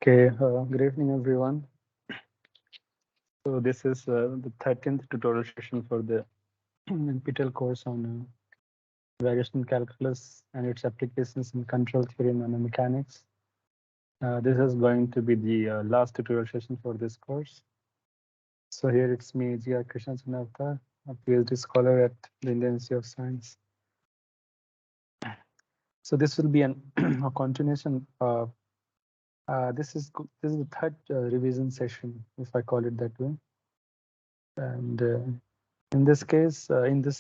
Okay, good evening, everyone. So this is the 13th tutorial session for the NPTEL course on variational calculus and its applications in control theory and nanomechanics. This is going to be the last tutorial session for this course. So here it's me, G.R. Krishna Sunavta, a PhD scholar at the Indian Institute of Science. So this will be a continuation. This is the third revision session, if I call it that way. And in this case, in this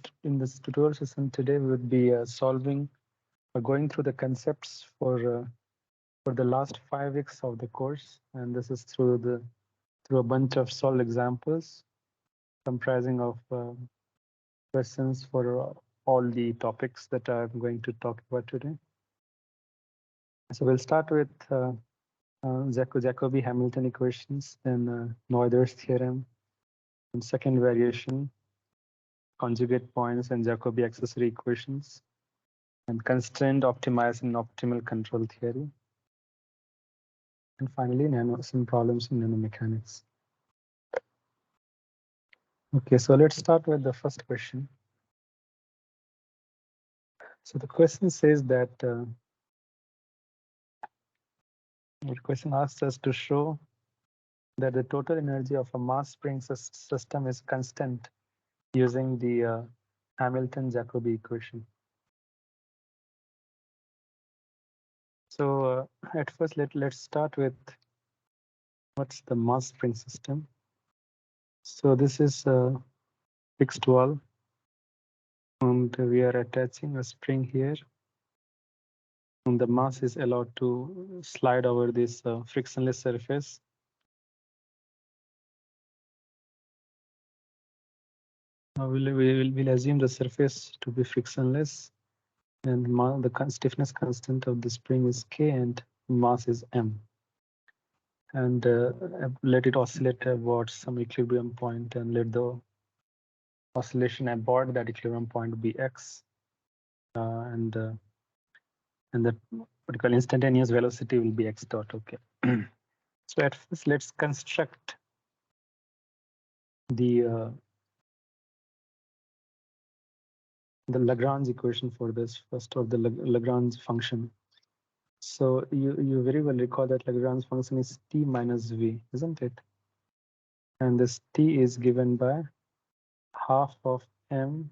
tutorial session today, we would be solving or going through the concepts for the last 5 weeks of the course, and this is through a bunch of solved examples comprising of questions for all the topics that I'm going to talk about today. So we'll start with Jacobi Hamilton equations, then Noether's theorem, and second variation, conjugate points, and Jacobi accessory equations, and constrained optimized and optimal control theory. And finally, some problems in nanomechanics. Okay, so let's start with the first question. So the question says that the question asks us to show that the total energy of a mass spring system is constant using the Hamilton-Jacobi equation. So at first, let's start with what's the mass spring system. So this is a fixed wall, and we are attaching a spring here, and the mass is allowed to slide over this frictionless surface. We'll assume the surface to be frictionless, and the stiffness constant of the spring is K and mass is M. And let it oscillate about some equilibrium point, and let the oscillation about that equilibrium point be X, and the what you call instantaneous velocity will be X dot. Okay. So at first, let's construct the Lagrange equation for this, first of the Lagrange function. So you very well recall that Lagrange function is t minus v, isn't it? And this t is given by half of m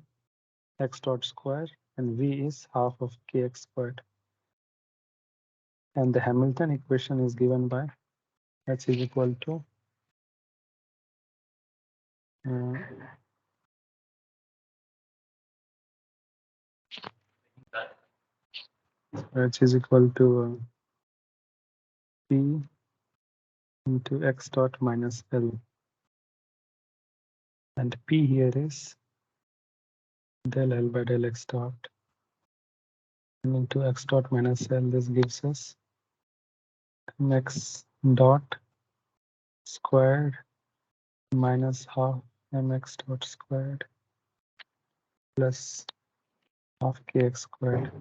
x dot square, and v is half of kx squared. And the Hamilton equation is given by h is equal to h is equal to p into x dot minus l, and p here is del L by del x dot, and into x dot minus L. This gives us mx dot squared minus half mx dot squared plus half kx squared,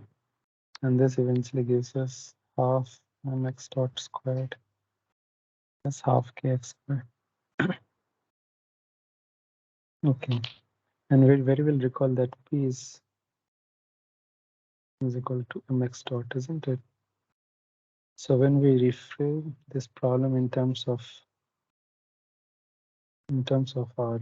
and this eventually gives us half mx dot squared plus half kx squared. Okay, and we very well recall that p is equal to mx dot, isn't it? So when we reframe this problem in terms of our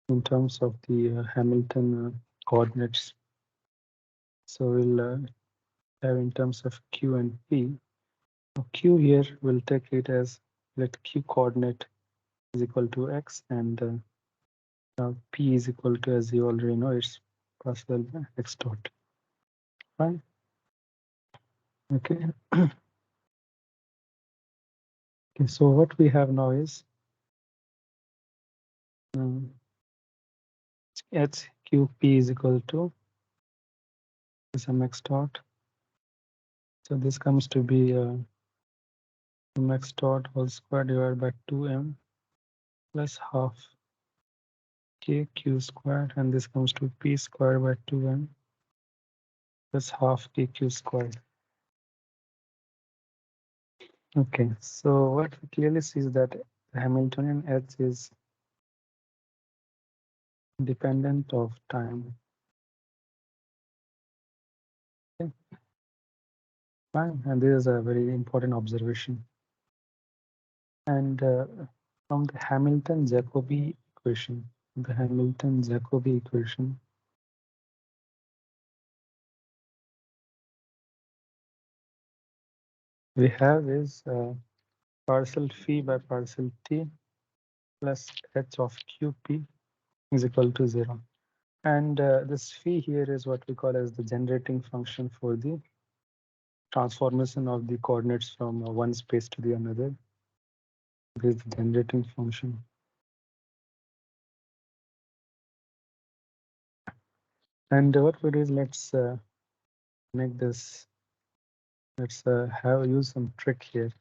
in terms of the Hamilton coordinates, so we'll have in terms of q and p. Now q here we'll take it as, let q coordinate is equal to x, and now p is equal to, as you already know, it's possible by x dot. Fine. Okay. Okay, so what we have now is h q p is equal to some x dot. So this comes to be x dot whole square divided by 2m plus half k q squared, and this comes to p squared by 2m plus half k q squared. Okay, so what we clearly see is that the Hamiltonian H is independent of time. Okay. Fine, and this is a very important observation. And from the Hamilton-Jacobi equation, we have is partial phi by partial t plus h of qp is equal to 0. And this phi here is what we call as the generating function for the transformation of the coordinates from one space to the another. This is the generating function. And what we do is let's make this, let's use some trick here.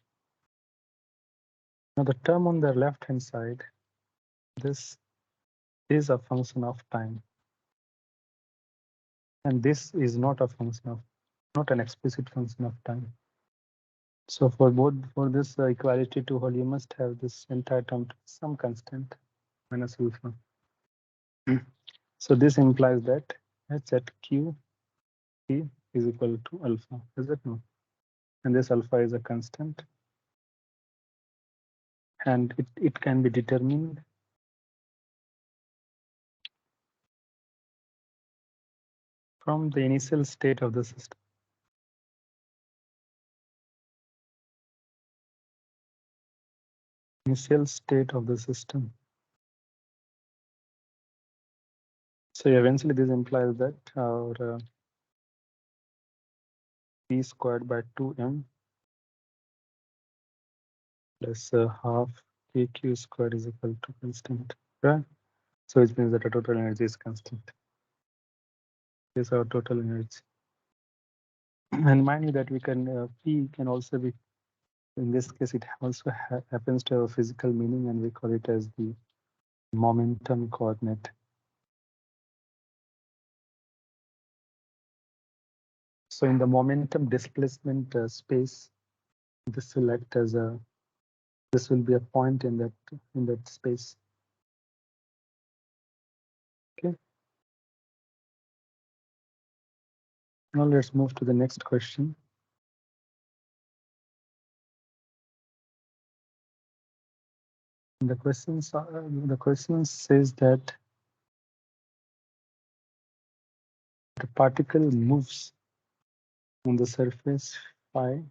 Now the term on the left hand side, this is a function of time. And this is not a function of, not an explicit function of time. So for this equality to hold, you must have this entire term to some constant minus alpha. So this implies that h at q t is equal to alpha, is it no? And this alpha is a constant. And it can be determined from the initial state of the system. Initial state of the system. So eventually this implies that our p squared by 2m plus half kq squared is equal to constant, right? So it means that the total energy is constant. This is our total energy. And mind you that we can, P can also be, in this case, it also happens to have a physical meaning, and we call it as the momentum coordinate. So in the momentum displacement space, this will act as a, this will be a point in that space. Okay. Now let's move to the next question. The question says that the particle moves on the surface phi,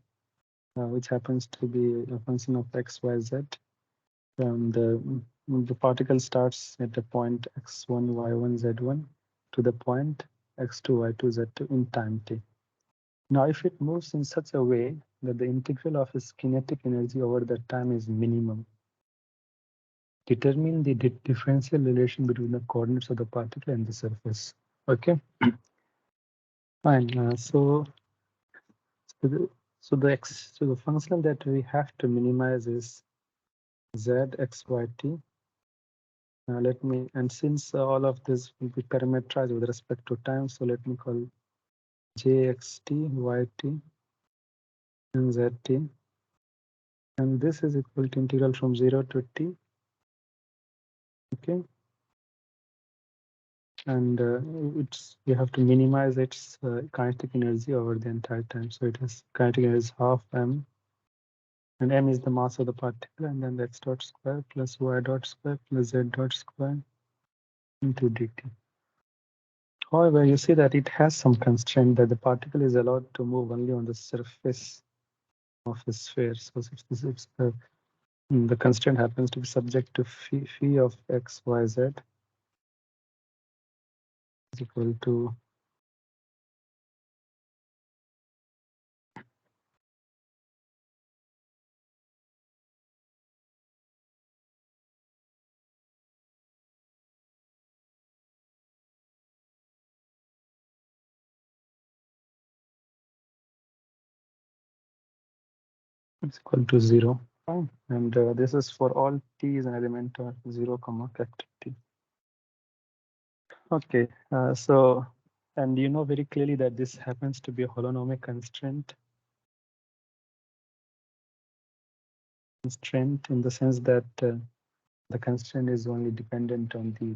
which happens to be a function of x, y, z. And the particle starts at the point x1, y1, z1 to the point x2, y2, z2 in time t. Now, if it moves in such a way that the integral of its kinetic energy over the time is minimum, determine the differential relation between the coordinates of the particle and the surface. Okay, fine. So the function that we have to minimize is z, x, y, t. Let me, and since all of this will be parameterized with respect to time, so let me call jxt, yt, and zt. And this is equal to integral from 0 to t. Okay. And it's, you have to minimize its kinetic energy over the entire time. So it has kinetic energy is half m, and m is the mass of the particle, and then x dot square plus y dot square plus z dot square into dt. However, you see that it has some constraint that the particle is allowed to move only on the surface of a sphere. So if the constraint happens to be subject to phi of x, y, z is equal to is equal to 0. Fine. And this is for all t is an element of 0, capital T. Okay, so, and you know very clearly that this happens to be a holonomic constraint. constraint in the sense that the constraint is only dependent on the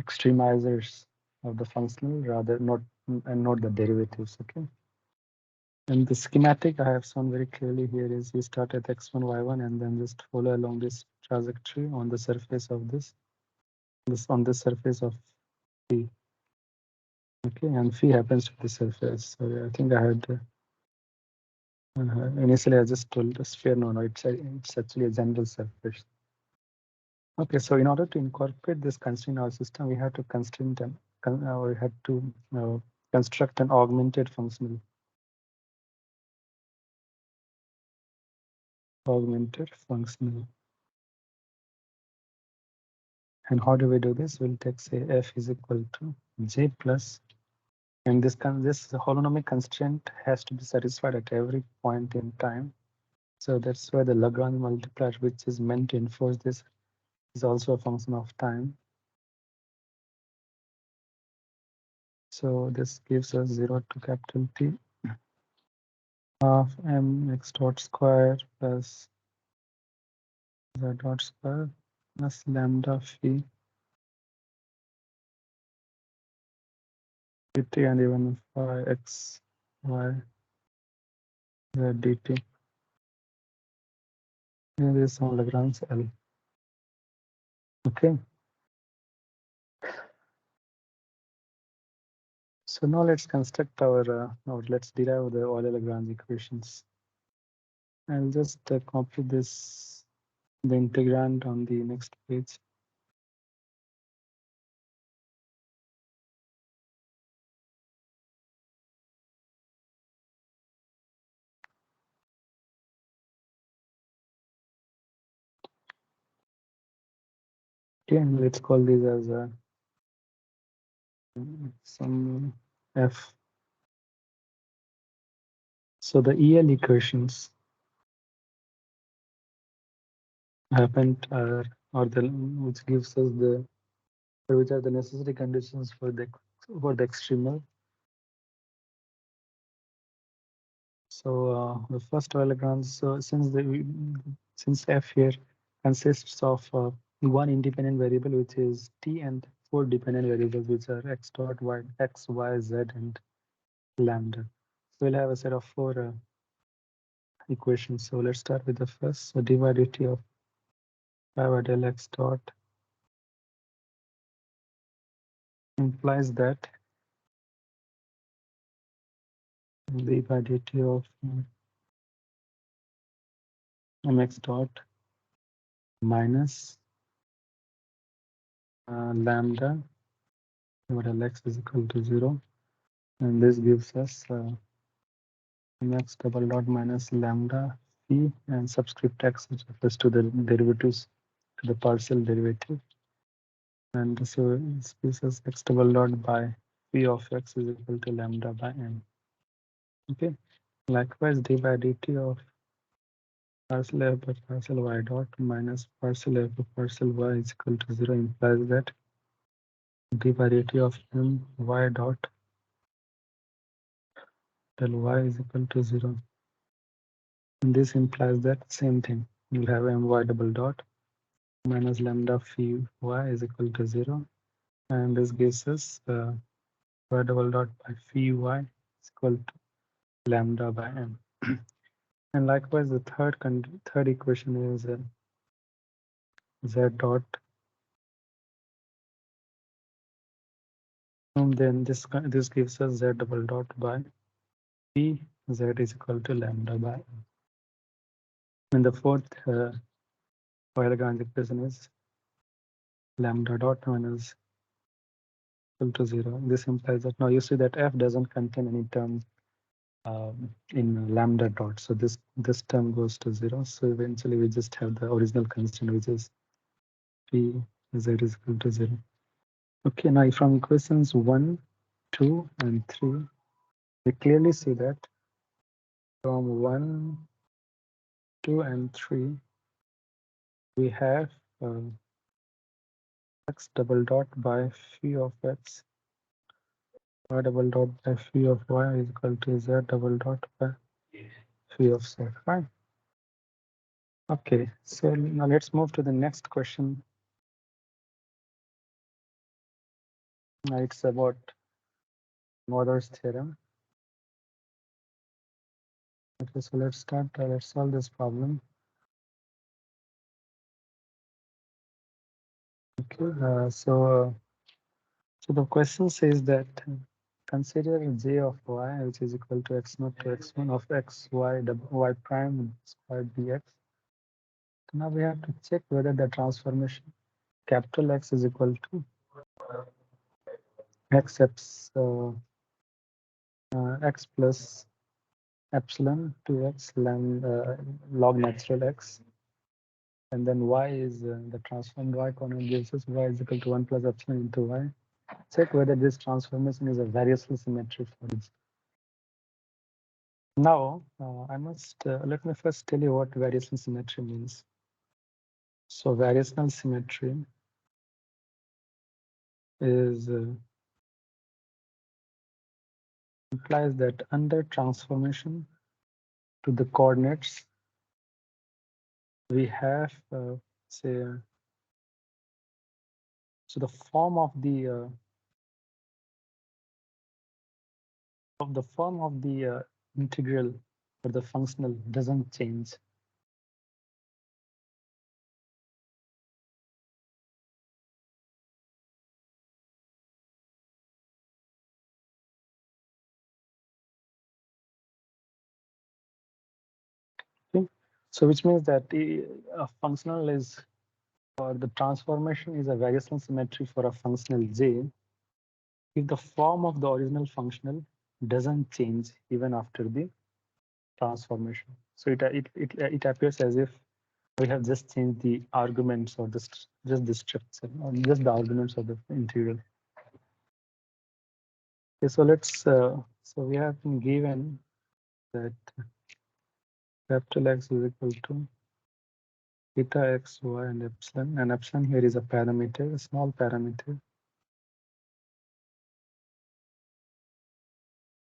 extremizers of the functional rather not and not the derivatives. Okay. And the schematic I have shown very clearly here is you start at x1, y1, and then just follow along this trajectory on the surface of this on the surface of phi. Okay, and phi happens to the surface. So I think I had initially I just told the sphere. No, it's actually a general surface. Okay, so in order to incorporate this constraint in our system, we have to constrain them. We had to construct an augmented functional. Augmented functional. And how do we do this? We'll take say f is equal to j plus, and this holonomic constraint has to be satisfied at every point in time. So that's why the Lagrange multiplier, which is meant to enforce this, is also a function of time. So this gives us 0 to capital T of m x dot square plus z dot square plus lambda phi dt and even phi x y z dt. Here is some Lagrange L. Okay. So now let's construct our, let's derive the Euler-Lagrange equations. I'll just copy this, the integrand on the next page. Okay, and let's call this as some f. So the EL equations happened or the which gives us the which are the necessary conditions for the extremal. So the first Euler-Lagrange. So since f here consists of one independent variable, which is t, and four dependent variables, which are x dot, y, x, y, z, and lambda. So we'll have a set of four equations. So let's start with the first. So dy dt of pi by del x dot implies that dy dt of mx dot minus lambda over del x is equal to 0. And this gives us mx double dot minus lambda phi and subscript x, which refers to the derivatives, to the partial derivative. And so this gives us x double dot by phi of x is equal to lambda by m. Okay. Likewise, d by dt of partial f by partial y dot minus partial f by partial y is equal to 0 implies that d by dt of m y dot del y is equal to 0. And this implies that same thing. You'll have my double dot minus lambda phi y is equal to 0. And this gives us y double dot by phi y is equal to lambda by m. And likewise, the third equation is z dot. And then this gives us z double dot by phi z is equal to lambda by m. And the fourth Lagrange equation is lambda dot minus equal to 0. This implies that now you see that f doesn't contain any term in lambda dot. So this term goes to 0. So eventually we just have the original constant, which is phi z is equal to 0. Okay, now from equations 1, 2, and 3, we clearly see that from 1, 2, and 3, we have x double dot by phi of x, y double dot by phi of y is equal to z double dot by phi of z. Fine. Okay, so now let's move to the next question. It's about Noether's theorem. Okay, so let's start. Let's solve this problem. Okay, so the question says that consider j of y, which is equal to x0 to x1 of x y prime squared dx. Now we have to check whether the transformation capital X is equal to x x plus epsilon 2x log natural x, and then y is the transformed y coordinate gives us y is equal to 1 plus epsilon into y. Check whether this transformation is a variational symmetry for it. Now I must let me first tell you what variational symmetry means. So variational symmetry is implies that under transformation to the coordinates we have say so the form of the integral or the functional doesn't change. Okay? So which means that a functional is or the transformation is a variational symmetry for a functional j if the form of the original functional doesn't change even after the transformation. So it appears as if we have just changed the arguments or just the structure or just the arguments of the integral. Okay, so let's so we have been given that capital X is equal to theta x, y, and epsilon here is a parameter, a small parameter.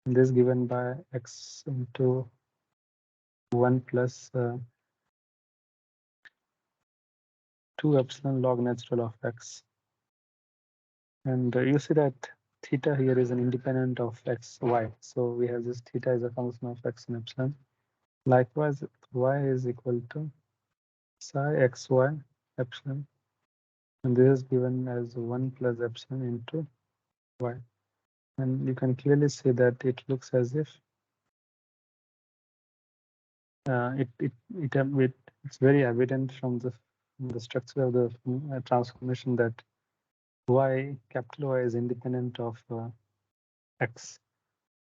And this given by x into 1 plus 2 epsilon log natural of x. And you see that theta here is an independent of x, y. So we have this theta is a function of x and epsilon. Likewise, y is equal to psi xy epsilon. And this is given as 1 plus epsilon into y. And you can clearly see that it looks as if it's very evident from the structure of the transformation that capital Y is independent of x.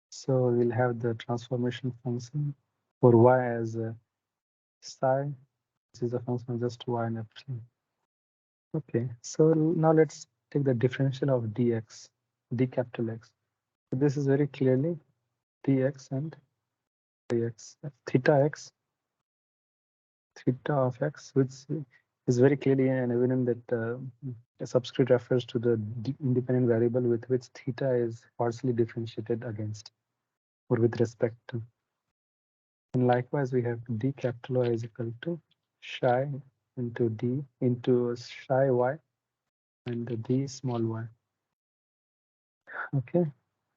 So we'll have the transformation function for y as psi, which is a function of just y and epsilon. Okay, so now let's take the differential of dx, d capital X. So this is very clearly dx and dx, theta of x, which is very clearly and evident that a subscript refers to the independent variable with which theta is partially differentiated against or with respect to. And likewise, we have d capital Y is equal to psi into d into psi y and d small y. Okay,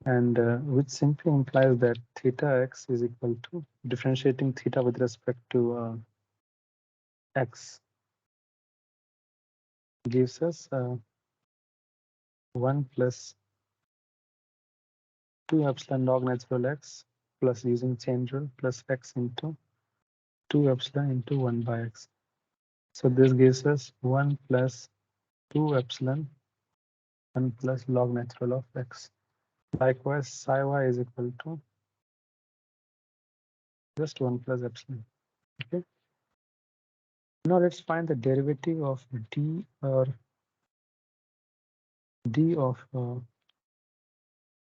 and which simply implies that theta x is equal to differentiating theta with respect to x gives us 1 plus 2 epsilon log natural x plus using chain rule plus x into 2 epsilon into 1 by x. So this gives us 1 plus 2 epsilon 1 plus log natural of x. Likewise, psi y is equal to just 1 plus epsilon. Okay. Now let's find the derivative of d or d of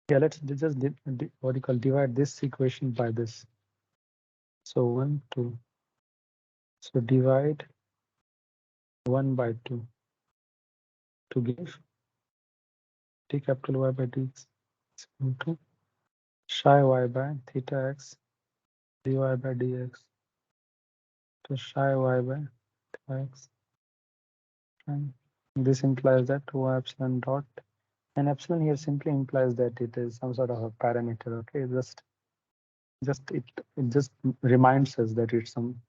yeah. Let's just what you call divide this equation by this. So 1 2. So divide 1 by 2 to give d capital Y by dx is equal to psi y by theta x dy by dx to psi y by x. And this implies that y epsilon dot, and epsilon here simply implies that it is some sort of a parameter. Okay, it just reminds us that it's some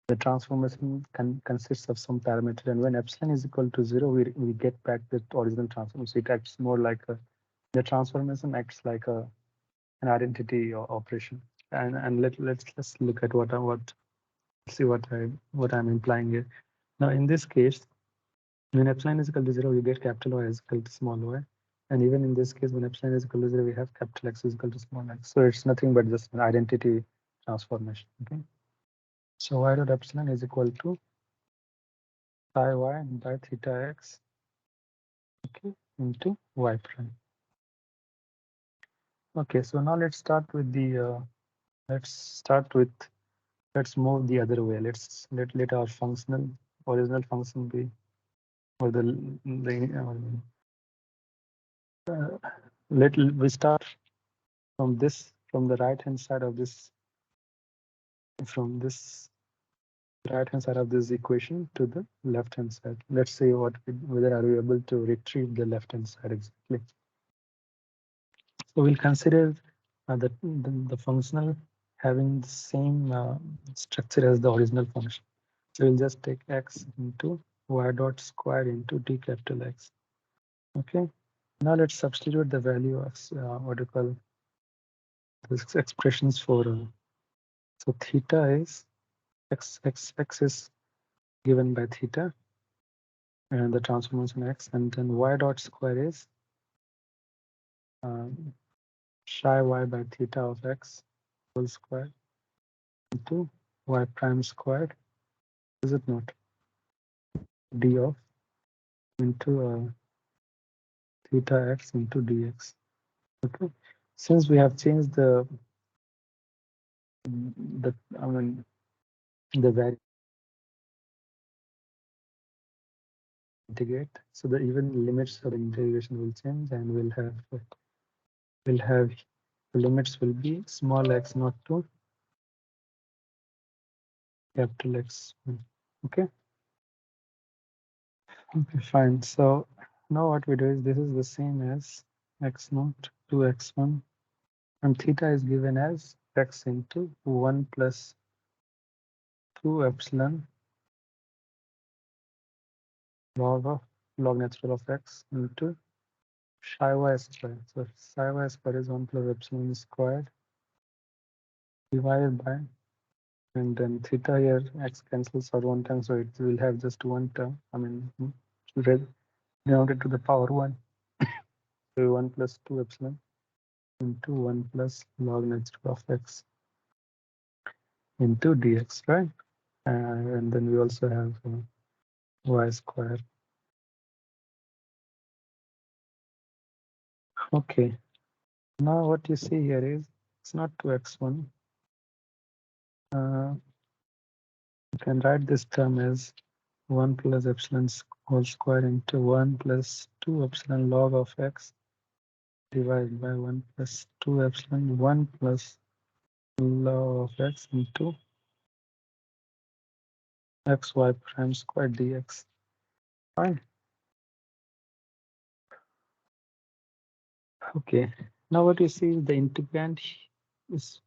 the transformation consists of some parameter, and when epsilon is equal to 0, we get back the original transformation. It acts more like the transformation acts like an identity operation. And let's look at what see what I'm implying here. Now in this case, when epsilon is equal to 0, we get capital Y is equal to small y. And even in this case, when epsilon is equal to 0, we have capital X is equal to small x. So it's nothing but just an identity transformation. Okay. So y dot epsilon is equal to psi y by theta x, okay, into y prime. Okay, so now let's start with the let's move the other way. Let our original function be, or let we start from the right hand side of this, from this right hand side of this equation to the left hand side. Let's see whether are we able to retrieve the left hand side exactly. So we'll consider the functional having the same structure as the original function. So we'll just take x into y dot square into d capital X. Okay. Now let's substitute the value of what you call these expressions for. So theta is x is given by theta, and the transformation x, and then y dot square is psi y by theta of x whole square into y prime squared, is it not, d of into theta x into dx. Okay, since we have changed the I mean the value integrate, so the even limits of the integration will change, and we'll have the limits will be small x not to capital X. Okay. Okay, fine. So now what we do is this is the same as x naught to x1, and theta is given as x into 1 plus 2 epsilon log natural of x into psi y squared. So psi y squared is 1 plus epsilon squared divided by, and then theta here x cancels out one time, so it will have just one term. I mean, denoted to the power 1. So 1 plus 2 epsilon into 1 plus log natural of x into dx, right? And then we also have y square. Okay, now what you see here is it's not 2x1. You can write this term as 1 plus epsilon whole square into 1 plus 2 epsilon log of x divided by 1 plus 2 epsilon 1 plus log of x into xy prime squared dx. Fine. Okay, now what you see is the integrand is,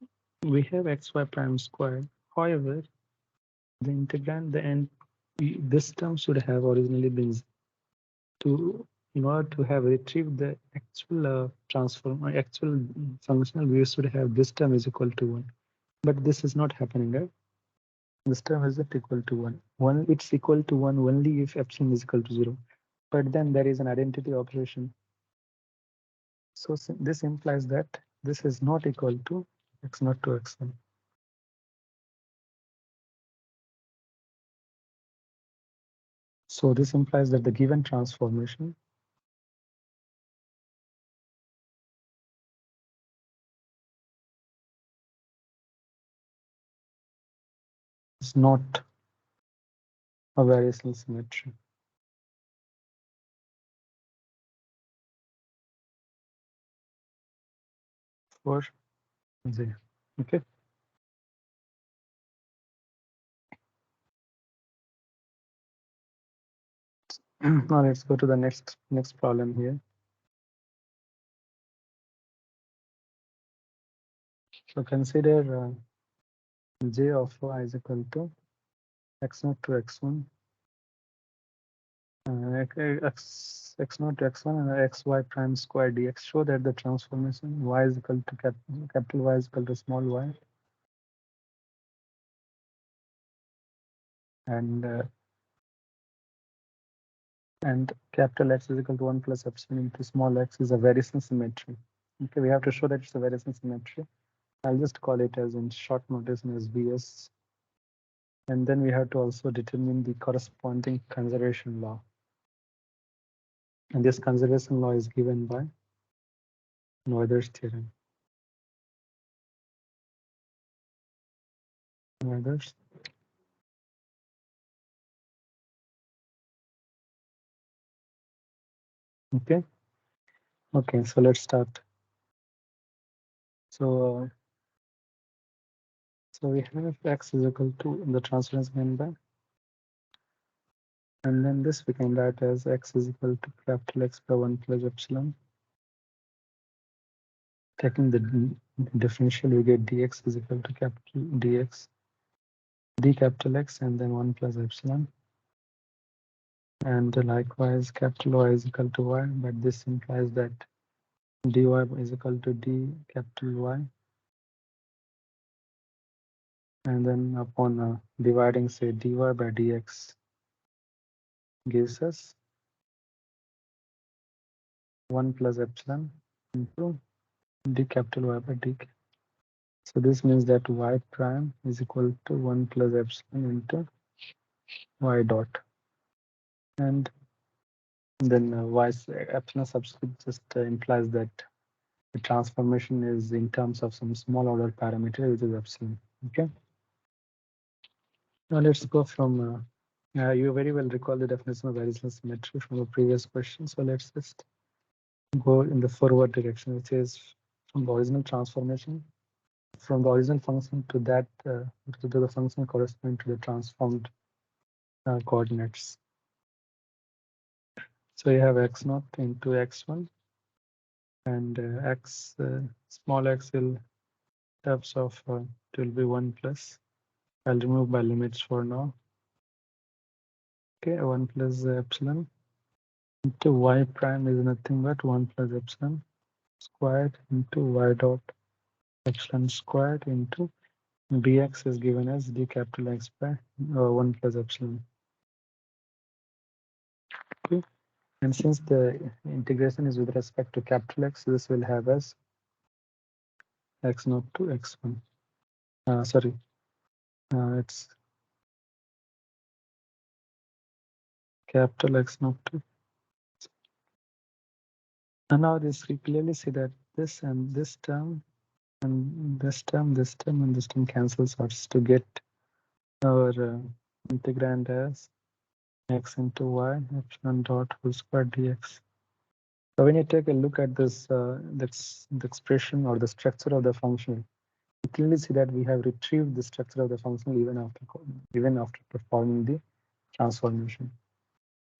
we have xy prime squared. However, the integrand, the end, this term should have originally been to, in order to have retrieved the actual transform, actual functional, we should have this term is equal to 1. But this is not happening, right? This term is not equal to 1. It's equal to 1 only if epsilon is equal to 0. But then there is an identity operation. So this implies that this is not equal to x naught to x1. So this implies that the given transformation is not a variational symmetry for z. Okay. Now let's go to the next problem here. So consider j of y is equal to x0 to x1, x0 to x1 and xy prime square dx. Show that the transformation y is equal to capital Y is equal to small y, and capital X is equal to 1 plus epsilon into small x is a variation symmetry. Okay, we have to show that it's a variation symmetry. I'll just call it as in short notation as VS. And then we have to also determine the corresponding conservation law. And this conservation law is given by Noether's theorem. Noether's. Okay. Okay, so let's start. So we have x is equal to the transformation given by, and then this we can write as x is equal to capital X by 1 plus epsilon. Taking the differential, we get dx is equal to capital dx, d capital X, and then 1 plus epsilon. And likewise, capital Y is equal to y, but this implies that dy is equal to d capital Y. And then upon dividing, say, dy by dx gives us 1 plus epsilon into d capital Y by d. So this means that y prime is equal to 1 plus epsilon into y dot. And then y epsilon subscript just implies that the transformation is in terms of some small order parameter, which is epsilon. Okay. Now let's go from, you very well recall the definition of variation symmetry from the previous question. So let's just go in the forward direction, which is from the original transformation, from the original function to that, to the function corresponding to the transformed coordinates. So you have x0 into x1, and x, small x will terms of it will be 1 plus. I'll remove my limits for now. Okay, 1 plus epsilon into y prime is nothing but 1 plus epsilon squared into y dot epsilon squared into dx is given as d capital X by 1 plus epsilon. Okay. And since the integration is with respect to capital X, this will have as x0 to x1. Sorry, it's capital X0 to. And now this we clearly see that this and this term and this term, this term, and this term cancels out to get our integrand as x into y epsilon dot whole square dx. So when you take a look at this, that's the expression or the structure of the function, you clearly see that we have retrieved the structure of the function even after performing the transformation.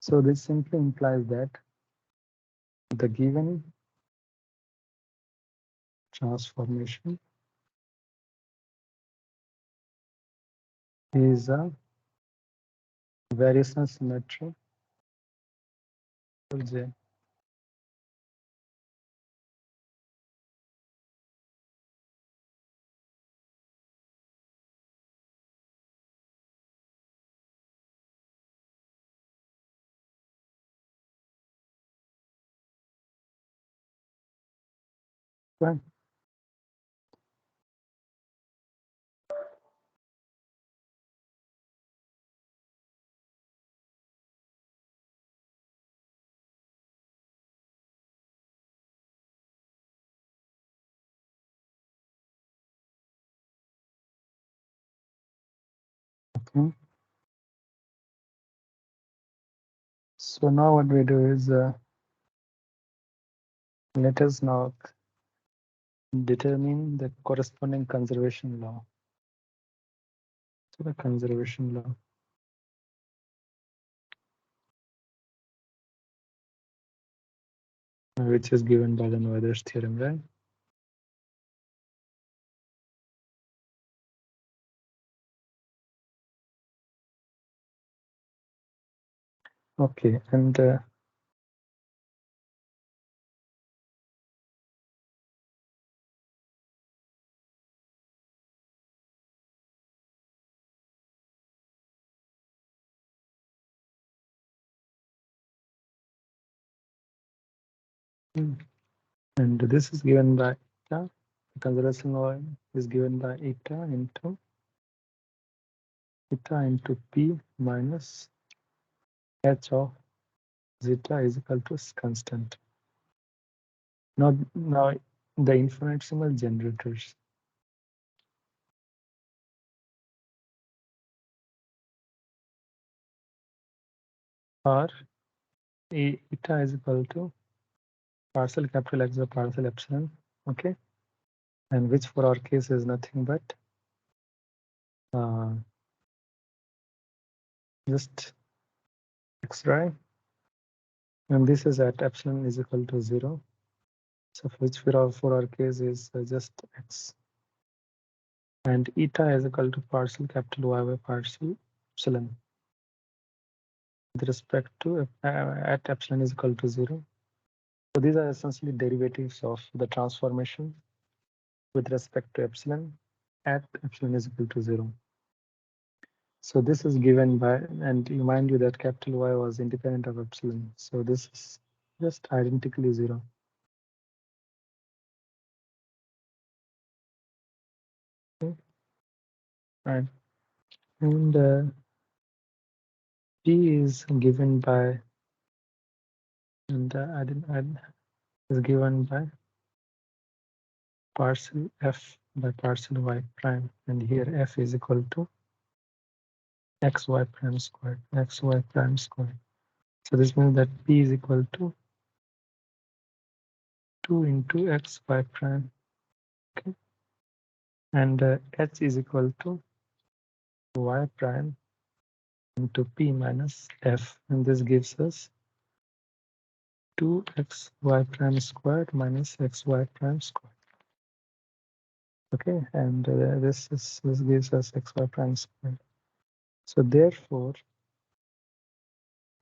So this simply implies that the given transformation is a variational symmetry for J. Right. Okay. So now what we do is let us now determine the corresponding conservation law. So the conservation law. which is given by the Noether's theorem, right? Okay, and and this is given by eta. The conservation law is given by eta into p minus h of zeta is equal to constant. Now the infinitesimal generators are eta is equal to partial capital X or partial epsilon, okay, and which for our case is nothing but just x, right? And this is at epsilon is equal to 0. So which for our case is just x. And eta is equal to partial capital Y by partial epsilon with respect to at epsilon is equal to 0. So these are essentially derivatives of the transformation with respect to epsilon at epsilon is equal to 0. So this is given by, and remind you that capital Y was independent of epsilon. So this is just identically 0. Okay. Right. And P is given by, and is given by partial F by partial Y prime. And here F is equal to xy prime squared, xy prime squared. So this means that P is equal to 2 into xy prime, okay, and h is equal to y prime into p minus f, and this gives us 2xy prime squared minus xy prime squared. Okay, and this gives us xy prime squared. So therefore,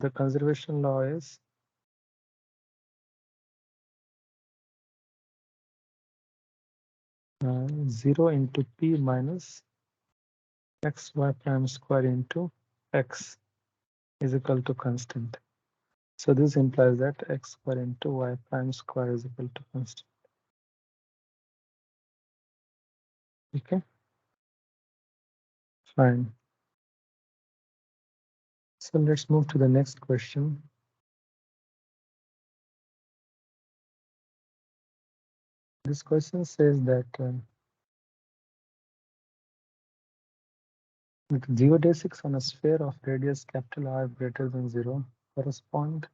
the conservation law is uh, 0 into p minus xy prime square into x is equal to constant. So this implies that x square into y prime square is equal to constant. Okay, fine. So let's move to the next question. This question says that with geodesics on a sphere of radius capital R greater than 0 correspond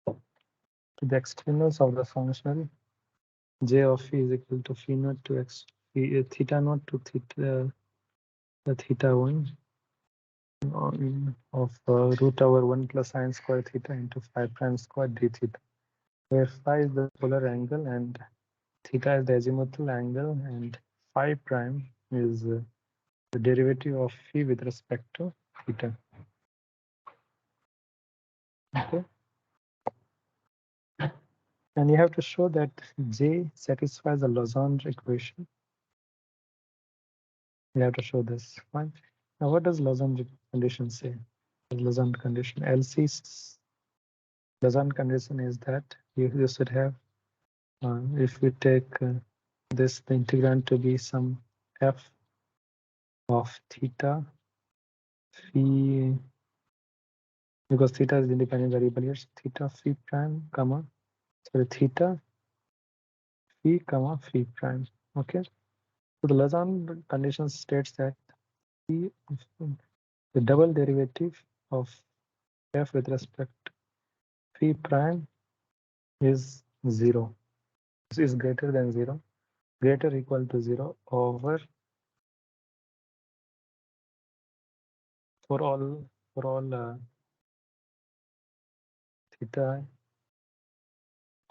to the externals of the functional j of phi is equal to phi naught to x theta naught to theta 1 of root over 1 plus sine square theta into phi prime square d theta, where phi is the polar angle and theta is the azimuthal angle and phi prime is the derivative of phi with respect to theta. Okay, and you have to show that J satisfies the Legendre equation. You have to show this. Fine. Now, what does Legendre condition say? The Legendre condition, LC's Legendre condition is that you should have, if we take this, the integrand to be some f of theta phi, because theta is the independent variable here, so theta phi prime, comma, sorry, theta phi, comma, phi prime. Okay. So the Legendre condition states that the double derivative of f with respect to phi prime is 0. This is greater than 0, greater or equal to 0 over for all theta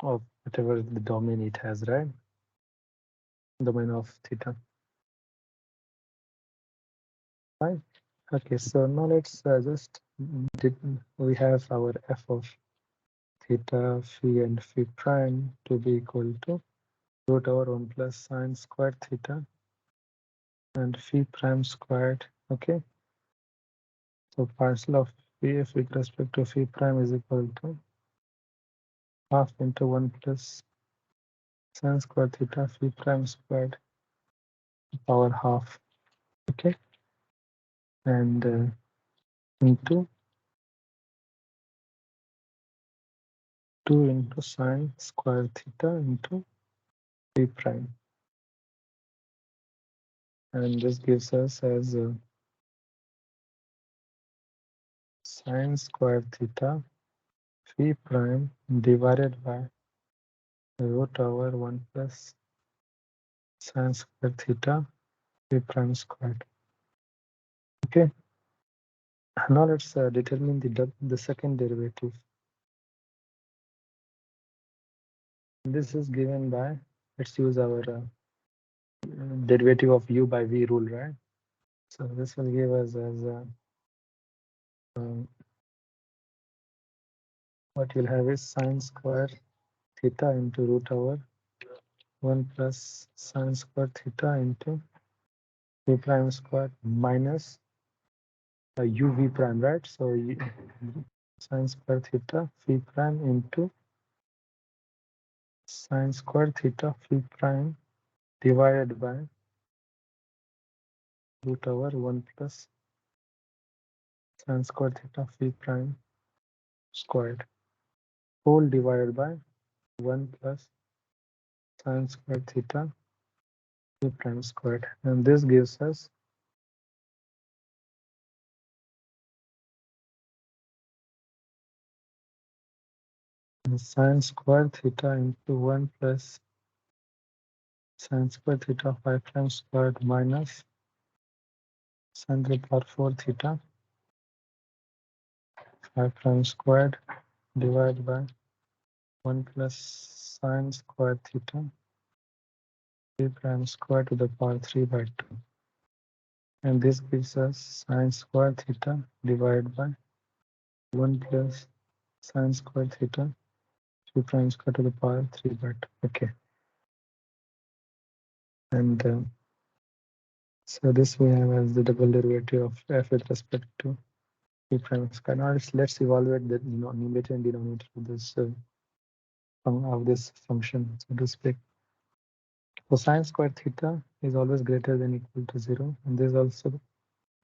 of whatever the domain it has, right? Domain of theta. Right. Okay, so now let's just we have our f of theta, phi, and phi prime to be equal to root over 1 plus sine squared theta and phi prime squared. Okay, so partial of pf with respect to phi prime is equal to half into 1 plus sine squared theta phi prime squared power half. Okay, and into 2 into sine squared theta into phi prime, and this gives us as sine squared theta phi prime divided by root over 1 plus sine squared theta phi prime squared. Okay, now let's determine the second derivative. This is given by, let's use our derivative of u by v rule, right? So this will give us as what you'll have is sine squared theta into root over 1 plus sine squared theta into v prime squared minus uv prime, right? So sine squared theta phi prime into sine squared theta phi prime divided by root over 1 plus sine squared theta phi prime squared whole divided by 1 plus sine squared theta phi prime squared, and this gives us sine squared theta into 1 plus sine squared theta phi prime squared minus sine to the power 4 theta phi prime squared divided by 1 plus sine squared theta phi prime squared to the power 3 by 2. And this gives us sine squared theta divided by 1 plus sine squared theta phi prime squared to the power 3 by 2. Okay. And so this we have as the double derivative of f with respect to phi prime squared. Now let's evaluate the numerator and denominator of this function, so to speak. So sine squared theta is always greater than equal to 0, and this also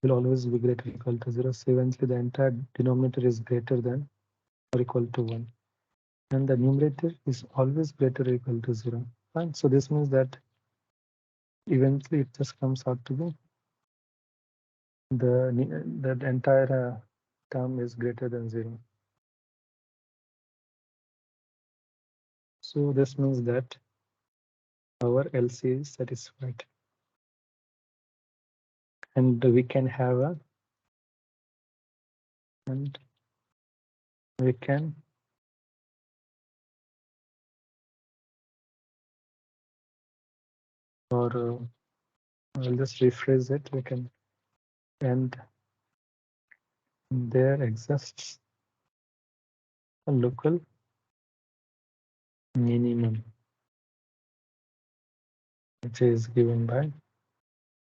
will always be greater than equal to 0. So eventually the entire denominator is greater than or equal to 1. And the numerator is always greater or equal to 0. Fine. So this means that eventually it just comes out to be the entire term is greater than 0. So this means that our LC is satisfied, and we can have a and we can or I'll just rephrase it. We can, and there exists a local minimum, which is given by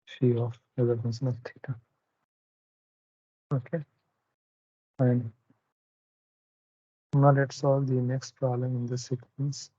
phi of the function of theta. Okay, and now let's solve the next problem in the sequence.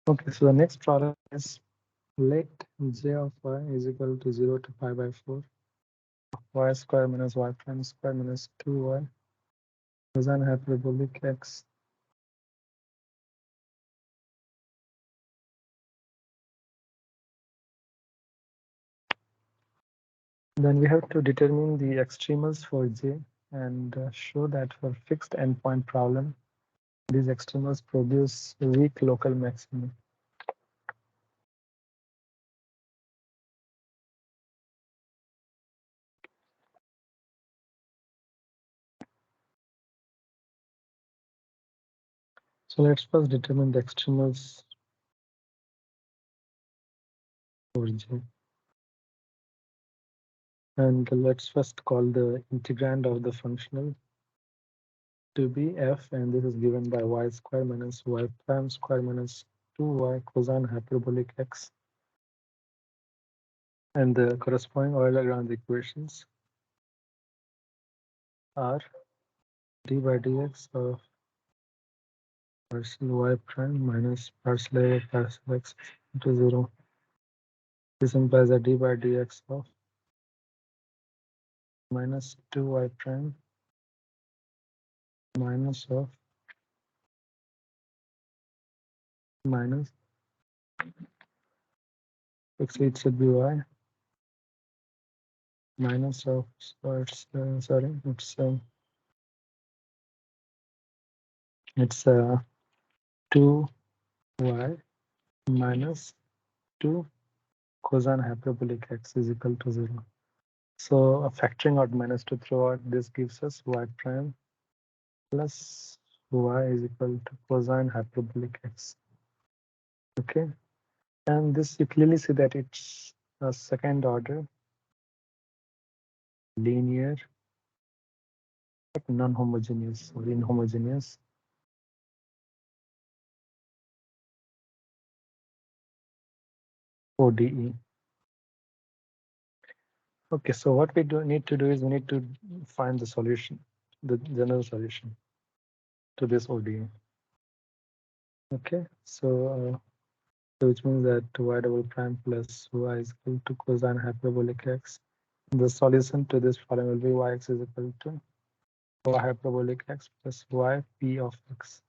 Okay, so the next problem is let j of y is equal to 0 to pi by 4 y square minus y prime square minus 2y cosine hyperbolic x. Then we have to determine the extremals for J and show that for fixed endpoint problem, these extremals produce weak local maximum. So let's first determine the extremals for J. And let's first call the integrand of the functional to be f, and this is given by y square minus y prime square minus 2y cosine hyperbolic x. And the corresponding Euler-Lagrange equations are d by dx of partial y prime minus partial a partial x into 0. This implies that d by dx of minus 2y prime minus of minus x, it should be y minus of, so it's sorry, it's 2y minus 2 cosine hyperbolic x is equal to 0. So factoring out minus 2 throughout, this gives us y prime plus y is equal to cosine hyperbolic x. Okay, and this you clearly see that it's a second order linear but non-homogeneous or inhomogeneous ODE. Okay, so what we need to do is we need to find the solution, the general solution to this ODE. Okay, so which means that y double prime plus y is equal to cosine hyperbolic x. The solution to this problem will be yx is equal to y hyperbolic x plus y p of x.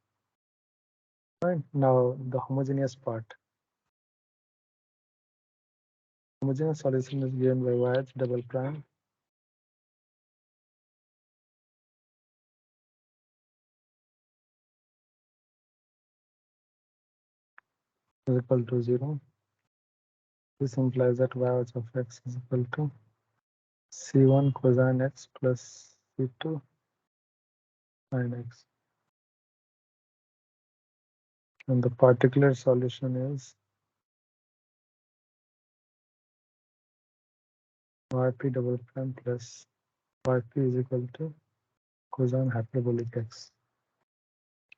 Right, now the homogeneous part. Homogeneous solution is given by y double prime is equal to 0. This implies that y of x is equal to c1 cosine x plus c2 sin x. And the particular solution is yp double prime plus yp is equal to cosine hyperbolic x.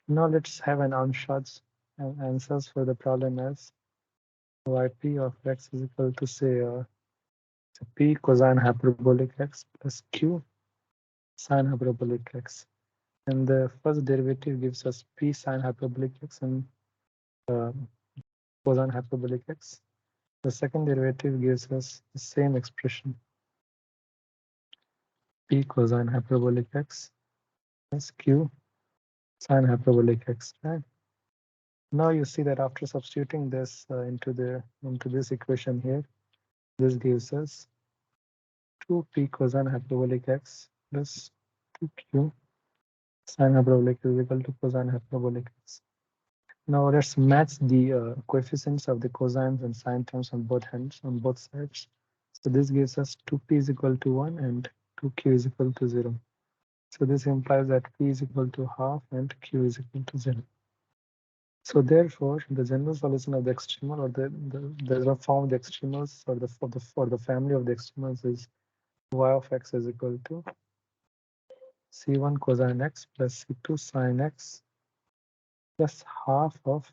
Now let's have an ansatz and answers for the problem as yp of x is equal to say p cosine hyperbolic x plus q sine hyperbolic x. And the first derivative gives us p sine hyperbolic x and cosine hyperbolic x. The second derivative gives us the same expression, p cosine hyperbolic x plus q sine hyperbolic x. Right? Now you see that after substituting this into this equation here, this gives us 2p cosine hyperbolic x plus 2q sine hyperbolic is equal to cosine hyperbolic x. Now let's match the coefficients of the cosines and sine terms on both ends, on both sides. So this gives us 2p is equal to 1 and 2q is equal to 0. So this implies that p is equal to half and q is equal to 0. So therefore, the general solution of the extremal, or the form of the extremals, or for the family of the extremals is y of x is equal to c1 cosine x plus c2 sine x plus half of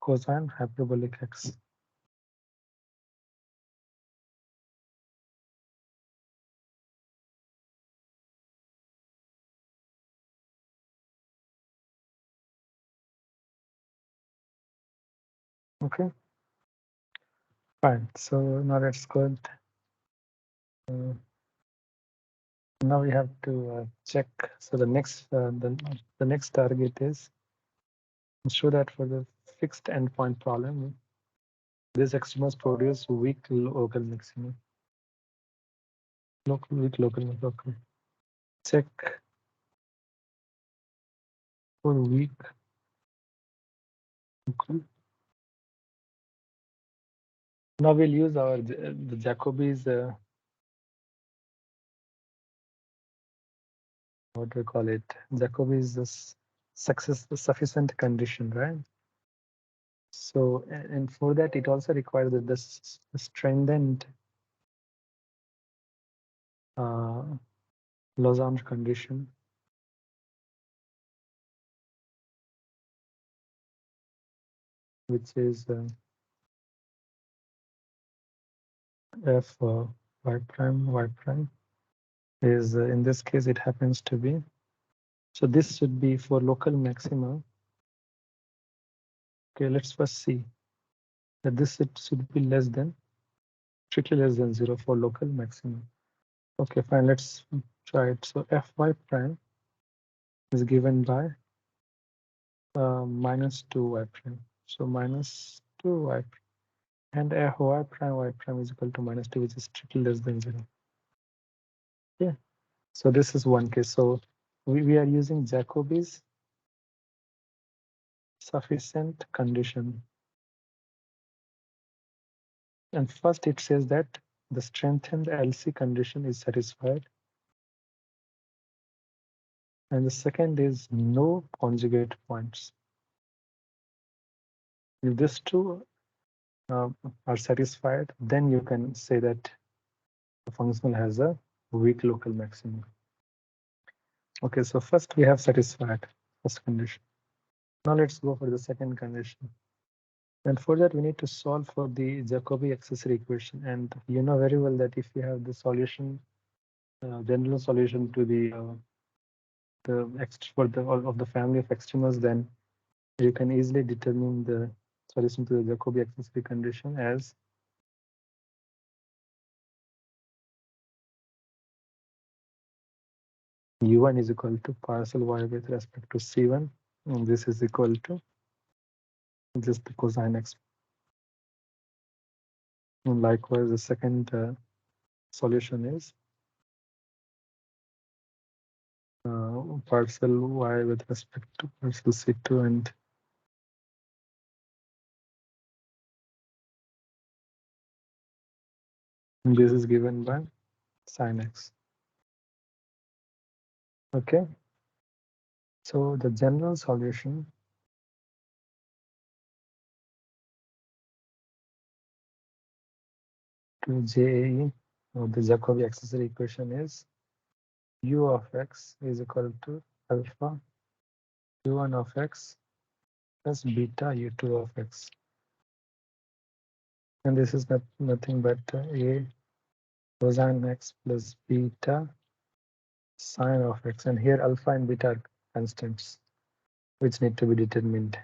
cosine hyperbolic x. Okay, fine. So now let's go Now we have to check. So the next target is show that for the fixed endpoint problem, these extremers produce weak local maximum. Weak local maximum. Check for weak local. Now we'll use the Jacobi's what do we call it? Jacobi's sufficient condition, right? So and for that it also requires that this strengthened Losange condition, which is f y prime is in this case it happens to be. So this should be for local maxima. Okay, let's first see that this it should be less than, strictly less than 0 for local maximum. Okay, fine, let's try it. So fy prime is given by minus 2y prime. So minus 2y prime. And y prime is equal to minus 2, which is strictly less than 0. Yeah. So this is one case. So we are using Jacobi's sufficient condition. And first it says that the strengthened LC condition is satisfied. And the second is no conjugate points. If these two are satisfied, then you can say that the functional has a weak local maximum. Okay, so first we have satisfied first condition. Now let's go for the second condition. And for that, we need to solve for the Jacobi accessory equation. And you know very well that if you have the solution, general solution to the of the family of extremers, then you can easily determine the solution to the Jacobi accessory condition as u1 is equal to partial y with respect to c1, and this is equal to just the cosine x. And likewise, the second solution is partial y with respect to partial c2, and this is given by sin x. Okay, so the general solution to JAE of the Jacobi accessory equation is u of x is equal to alpha u1 of x plus beta u2 of x. And this is nothing but a cosine x plus beta sine of x. And here alpha and beta are constants which need to be determined.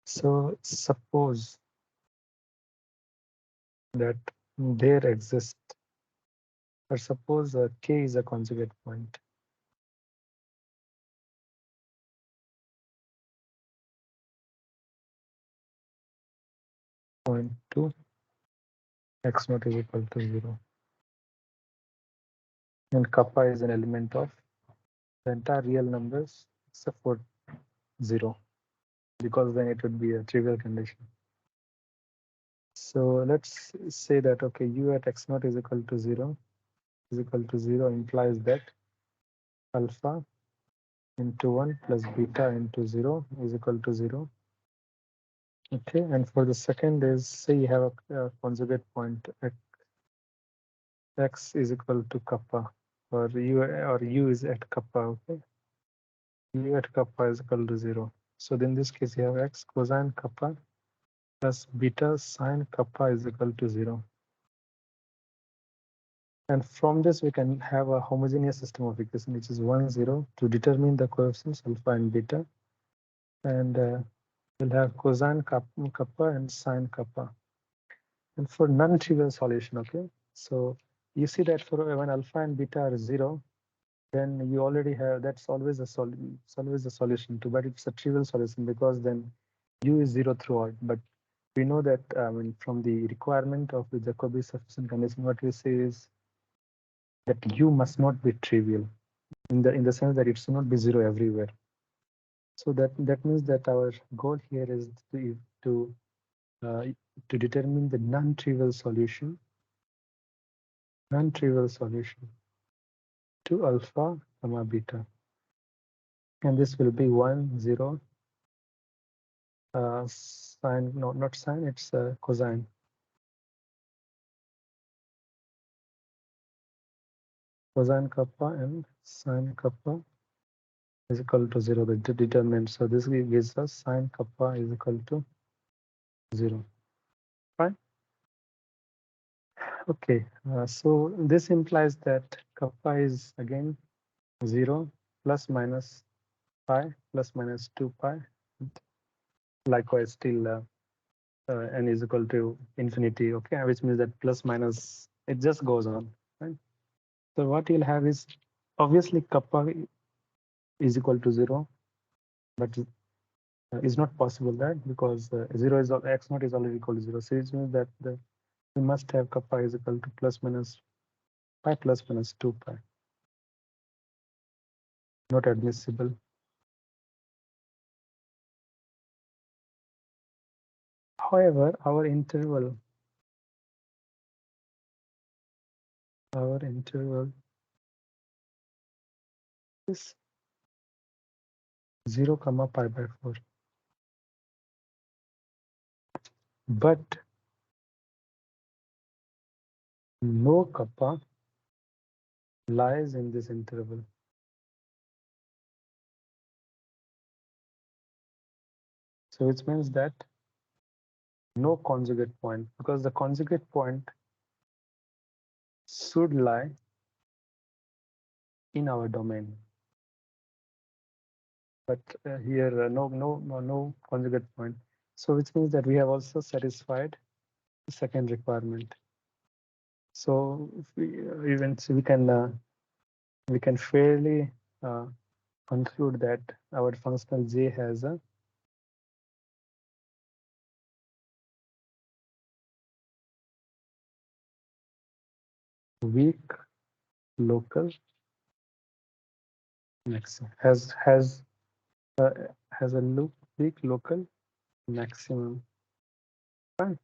So suppose that there exists, or suppose k is a conjugate point. Point 2 x naught is equal to 0. And kappa is an element of the entire real numbers except for 0, because then it would be a trivial condition. So let's say that, okay, u at x naught is equal to 0 implies that alpha into 1 plus beta into 0 is equal to 0. Okay, and for the second is, say you have a conjugate point at x is equal to kappa, or u is at kappa. Okay, u at kappa is equal to 0. So in this case, you have x cosine kappa plus beta sine kappa is equal to 0. And from this, we can have a homogeneous system of equation, which is 1, 0, to determine the coefficients alpha and beta. And we'll have cosine kappa and sine kappa. And for non-trivial solution, okay, so you see that for when alpha and beta are 0, then you already have, that's always it's always a solution to, but it's a trivial solution because then u is 0 throughout. But we know that from the requirement of the Jacobi sufficient condition, what we say is that u must not be trivial in the sense that it should not be 0 everywhere. So that means that our goal here is to uh, to determine the non-trivial solution to alpha comma beta, and this will be 1 0 sine, no, not sine, it's cosine. Cosine kappa and sine kappa is equal to 0, the determinant. So this gives us sine kappa is equal to 0. Fine. Okay, so this implies that kappa is again 0 plus minus pi plus minus 2 pi. Likewise, still n is equal to infinity, okay, which means that plus minus, it just goes on, right? So what you'll have is obviously kappa is equal to 0, but is not possible, right? Because 0 is x naught is already equal to 0. So it means that we must have kappa is equal to plus minus pi plus minus 2 pi. Not admissible. However, our interval is 0 comma pi by 4. But no kappa lies in this interval. So which means that no conjugate point, because the conjugate point should lie in our domain. But here no conjugate point. So which means that we have also satisfied the second requirement. So if we can fairly conclude that our functional J has a weak local maximum, has a weak local maximum. Fine.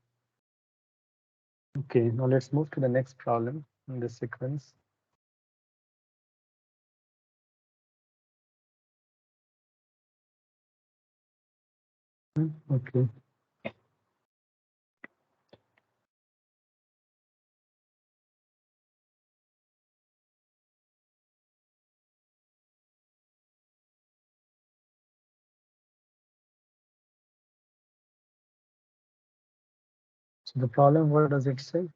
Okay, now let's move to the next problem in the sequence. Okay. So the problem, what does it say?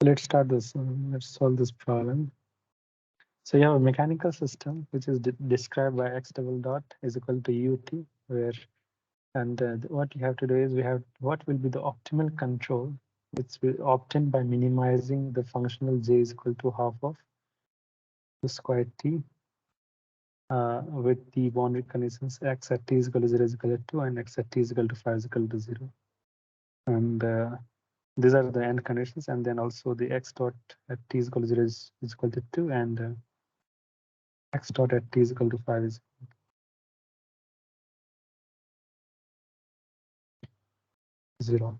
Let's start this. Let's solve this problem. So you have a mechanical system which is described by x double dot is equal to ut, where and what you have to do is what will be the optimal control, which will obtained by minimizing the functional j is equal to half of the square t with the boundary conditions x at t is equal to 0 is equal to 2 and x at t is equal to 5 is equal to 0. And these are the end conditions, and then also the x dot at t is equal to 0 is equal to 2 and x dot at t is equal to 5 is. 0.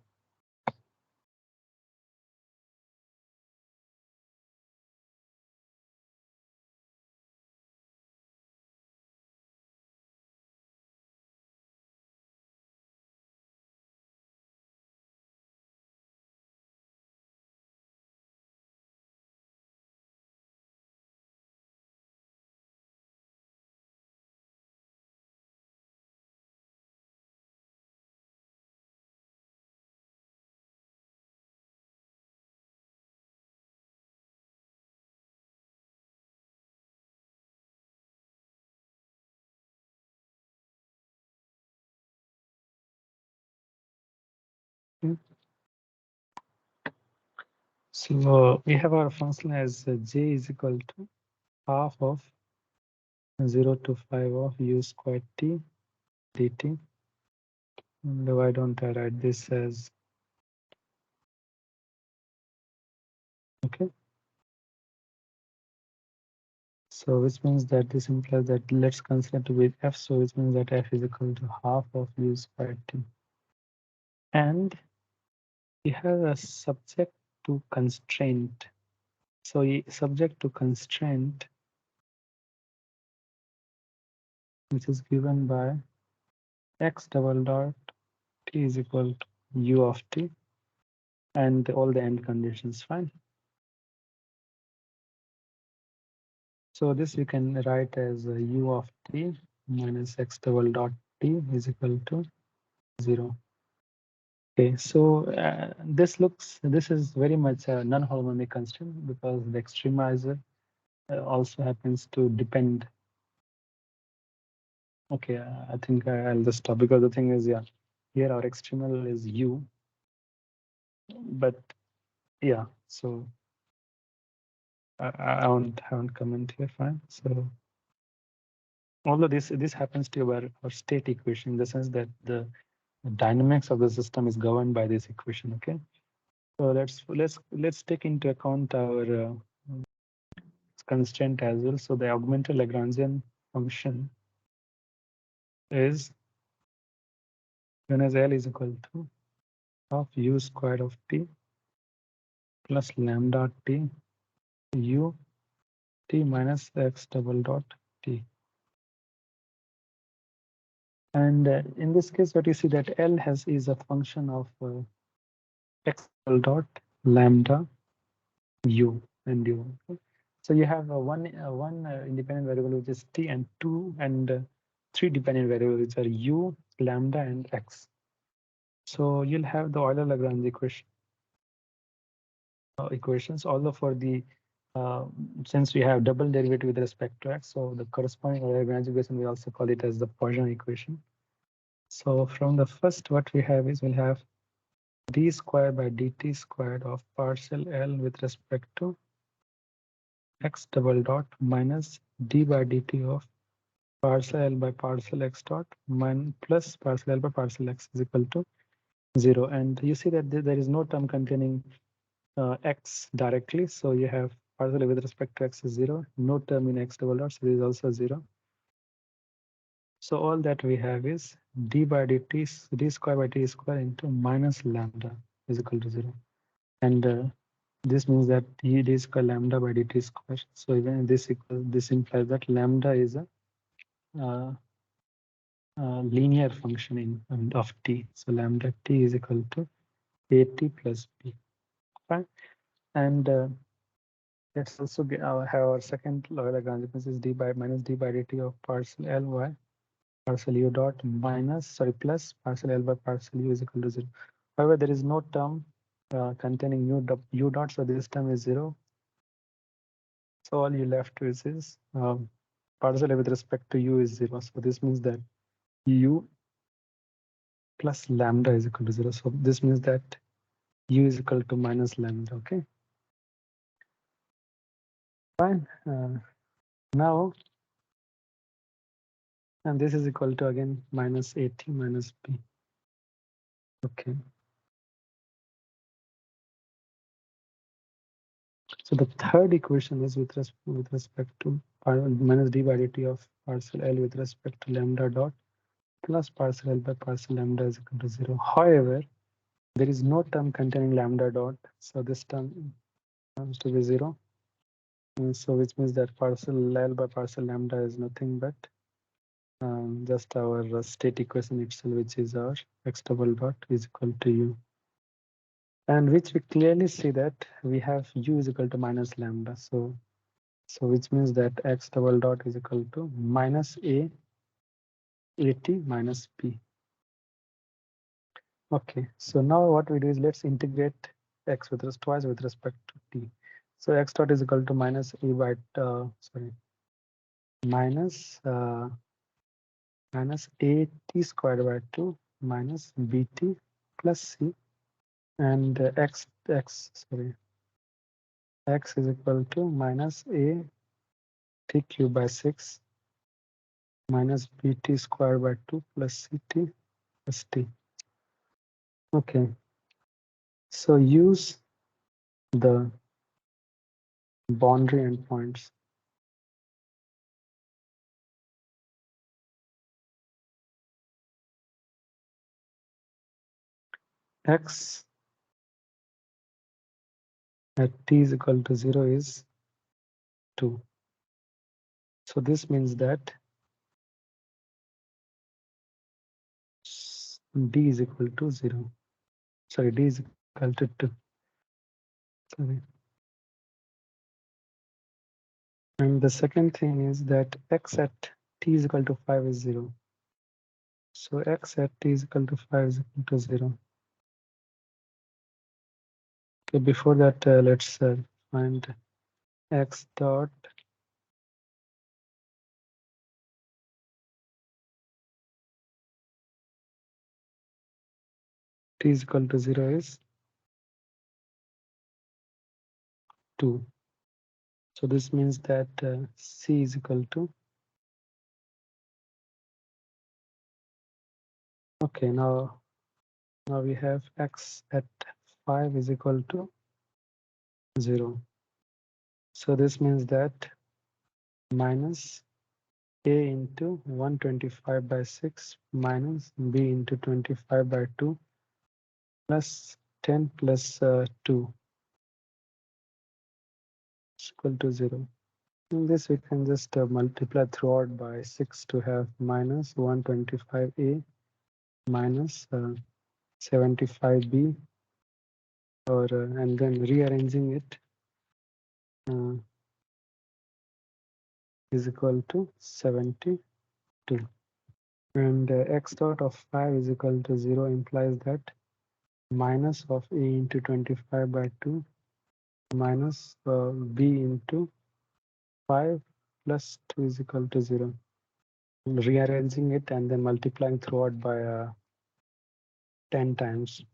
So we have our function as j is equal to half of 0 to 5 of u squared t dt. And why don't I write this as, okay? So which means that this implies that let's consider to be f, so which means that f is equal to half of u squared t. And we have a subject to constraint. So subject to constraint, which is given by x double dot t is equal to u of t and all the end conditions, fine. So this you can write as u of t minus x double dot t is equal to 0. Okay, so this is very much a non-harmonic constraint because the extremizer also happens to depend. Okay, I think I'll just stop because the thing is, yeah, here our extremal is u, but yeah, so I won't comment here, fine. So although this happens to our state equation in the sense that the dynamics of the system is governed by this equation, okay? So let's take into account our constraint as well. So the augmented Lagrangian function is when as L is equal to half u squared of t plus lambda t u t minus x double dot t. And in this case, what you see that L is a function of x double dot lambda u and u. Okay? So you have one independent variable which is t and two and three dependent variables which are u, lambda, and x. So you'll have the Euler-Lagrange equations, although for the since we have double derivative with respect to x, so the corresponding Euler-Lagrange equation we also call it as the Poisson equation. So from the first, what we have is we'll have d squared by dt squared of partial L with respect to x double dot minus d by dt of partial L by partial x dot plus partial L by partial x is equal to 0. And you see that there is no term containing x directly. So you have partial with respect to x is 0, no term in x double dot, so this is also 0. So all that we have is d by dt, d square by t square into minus lambda is equal to 0. And this means that d square lambda by dt square. So even this implies that lambda is a linear function of t. So lambda t is equal to at plus b. Fine. And let's also have our second Lagrange equation is d by minus d by dt of partial Ly partial u dot plus partial L by partial u is equal to 0. However, there is no term containing u dot, so this term is 0. So all you left with is partial L with respect to u is 0. So this means that u plus lambda is equal to 0. So this means that u is equal to minus lambda, okay? Fine. Now, and this is equal to again minus at minus b. Okay. So the third equation is with respect to minus d by dt of partial L with respect to lambda dot plus partial L by partial lambda is equal to 0. However, there is no term containing lambda dot, so this term comes to be 0. And so which means that parcel L by parcel lambda is nothing but just our state equation itself, which is our x double dot is equal to u. And which we clearly see that we have u is equal to minus lambda. So which means that x double dot is equal to minus at minus p. Okay, so now what we do is let's integrate x with twice with respect to t. So x dot is equal to minus a by minus minus at squared by 2 minus bt plus c, and x is equal to minus a t cubed by 6 minus bt squared by 2 plus ct plus t. Okay, so use the boundary endpoints. X at t is equal to 0 is 2. So this means that d is equal to 0. Sorry, d is equal to 2. Sorry. And the second thing is that x at t is equal to 5 is 0. So x at t is equal to 5 is equal to 0. Okay, before that, let's find x dot t is equal to 0 is 2. So this means that c is equal to, okay, now we have x at 5 is equal to 0. So this means that minus a into 125 by 6 minus b into 25 by 2 plus 10 plus 2 is equal to 0. In this we can just multiply throughout by 6 to have minus 125a minus 75b, or and then rearranging it is equal to 72. And x dot of 5 is equal to 0 implies that minus of a into 25 by 2 minus b into 5 plus 2 is equal to 0. Rearranging it and then multiplying throughout by 10 times.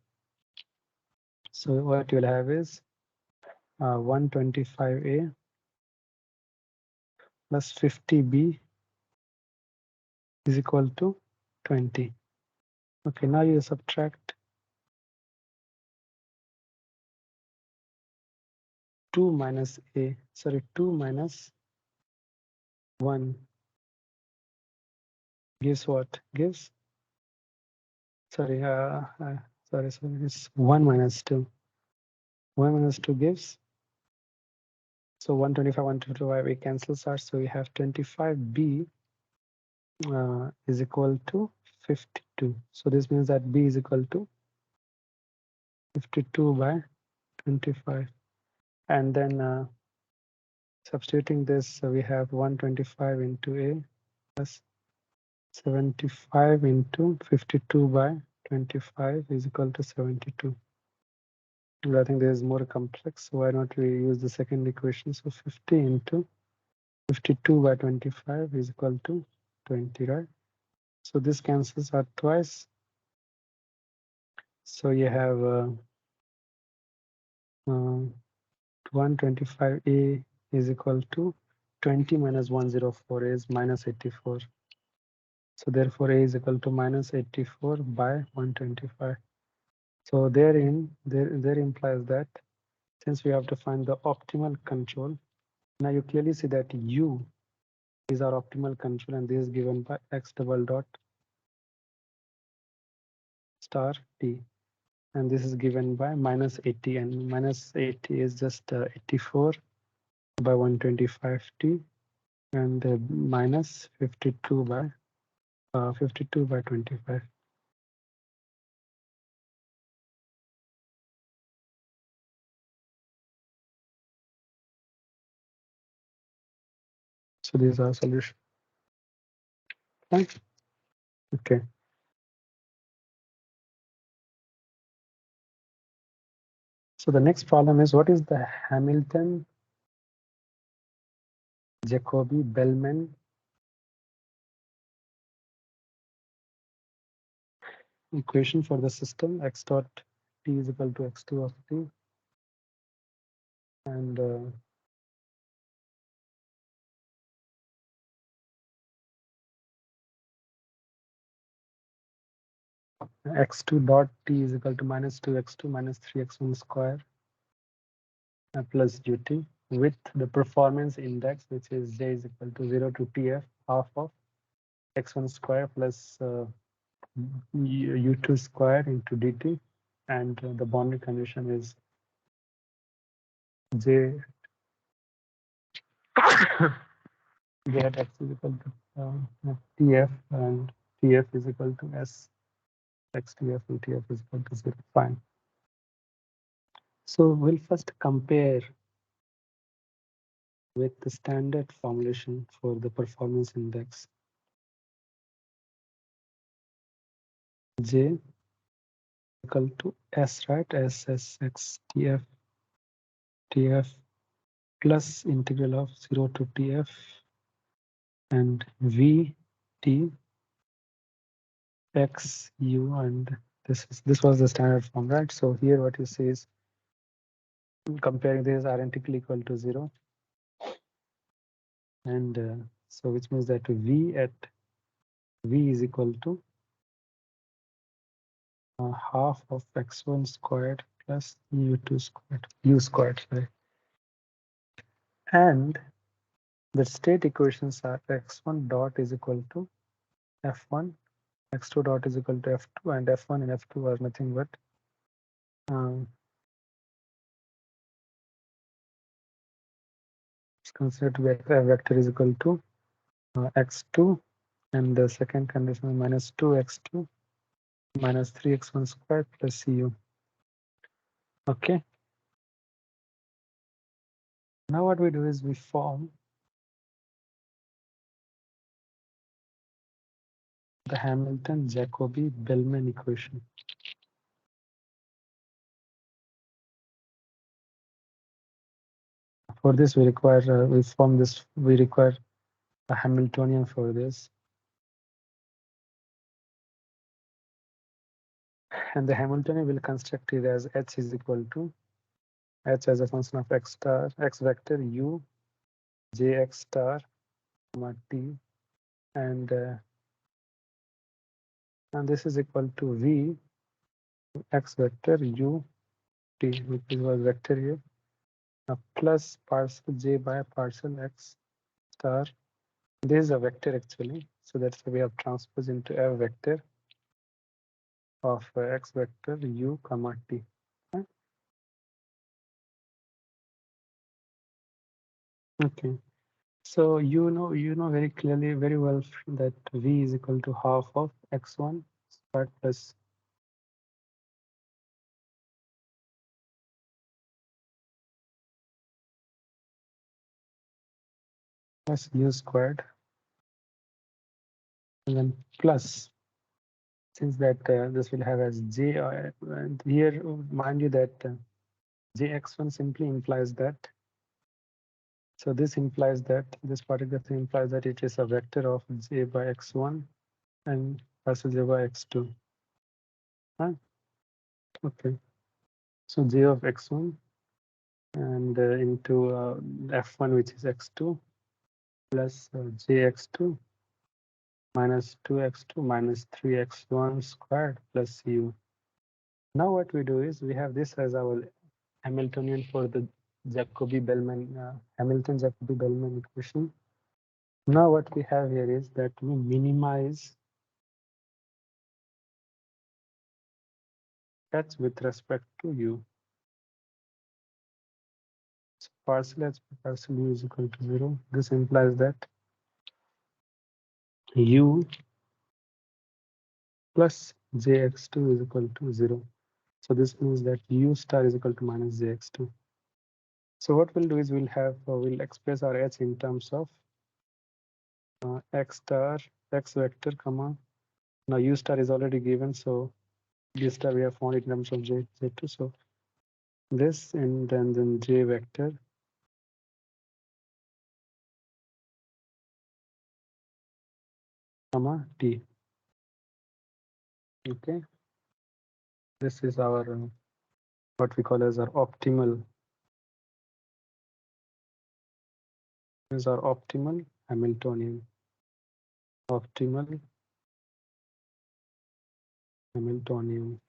So what you'll have is 125a plus 50b is equal to 20. Okay, now you subtract 2 minus 2 minus 1 gives what? Gives, sorry, it's 1 minus 2. 1 minus 2 gives, so 125, 125, it cancels out, so we have 25b is equal to 52. So this means that b is equal to 52 by 25. And then substituting this, we have 125 into a plus 75 into 52 by 25 is equal to 72. I think this is more complex, so why not we use the second equation? So 50 into 52 by 25 is equal to 20, right? So this cancels out twice. So you have 125a is equal to 20 minus 104 is minus 84. So therefore a is equal to minus 84 by 125. So there implies that since we have to find the optimal control, now you clearly see that u is our optimal control, and this is given by x double dot star t. and this is given by minus 80, and minus 80 is just 84 by 125t, and minus 52 by 25. So these are solutions. Right? Okay. So the next problem is, what is the Hamilton Jacobi Bellman equation for the system x dot t is equal to x2 of t, and x2 dot t is equal to minus 2x2 minus 3x1 square plus ut, with the performance index, which is j is equal to 0 to tf half of x1 square plus u2 square into dt, and the boundary condition is j j at x is equal to tf, and tf is equal to s xtf and tf is equal to 0. Fine. So we'll first compare with the standard formulation for the performance index. J equal to S, right? S x tf plus integral of 0 to tf and v t x u, and this was the standard form, right? So here what you see is comparing this identically equal to 0, and so which means that v is equal to half of x1 squared plus u2 squared, u squared, sorry. And the state equations are x1 dot is equal to f1, x2 dot is equal to f2, and f1 and f2 are nothing but it's considered to be a vector is equal to x2, and the second condition is minus 2x2 minus 3x1 squared plus cu. Okay. Now what we do is we form the Hamilton-Jacobi-Bellman equation. For this, we require we require a Hamiltonian for this, and the Hamiltonian will construct it as h is equal to h as a function of x star x vector u jx star comma t, and this is equal to v x vector u t, which is was vector here, plus parcel j by parcel x star. This is a vector actually, so that's why we have transposed into a vector of x vector u comma t. Okay, so you know very clearly, very well that v is equal to half of x1 squared plus u squared, and then plus, since that this will have as j, and here mind you that jx1 simply implies that. So this implies that this particular thing implies that it is a vector of j by x1 and versus j by x2. Huh? Okay. So j of x1 and into f1, which is x2, plus jx2 minus 2x2 minus 3x1 squared plus u. Now what we do is we have this as our Hamiltonian for the Jacobi-Bellman, Hamilton-Jacobi-Bellman equation. Now what we have here is that we minimize h with respect to u. So partial h by partial u is equal to 0. This implies that u plus jx2 is equal to 0. So this means that u star is equal to minus jx2. So what we'll do is we'll express our h in terms of x star, x vector, comma. Now u star is already given, so u star we have found it in terms of j2. So this and then j vector comma t. Okay, this is our what we call as our optimal. Is our optimal Hamiltonian. Optimal Hamiltonian.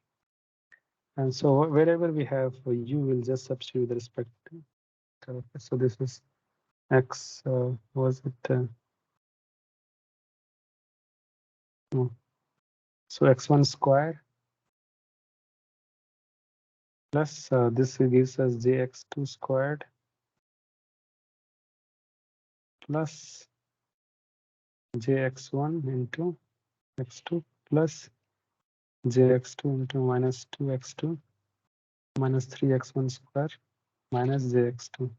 And so wherever we have u, will just substitute with respect to. So this is x. Was it? No. So x1 square plus this gives us jx2 squared plus jx1 into x2 plus jx2 into minus 2x2 minus 3x1 square minus jx2.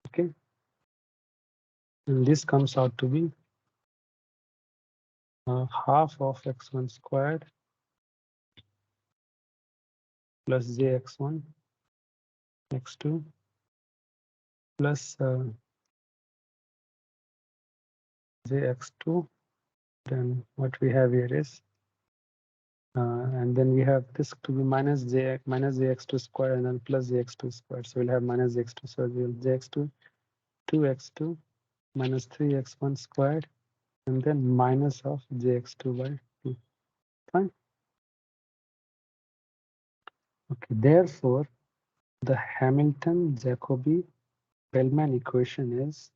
Okay, and this comes out to be half of x1 squared plus jx1 x2 plus jx2. Then what we have here is and then we have this to be minus jx2 square and then plus jx2 square. So we'll have minus jx2. So we'll jx2 2x2 minus 3x1 squared and then minus of jx2 by 2. Fine. Okay. Therefore, the Hamilton-Jacobi-Bellman equation is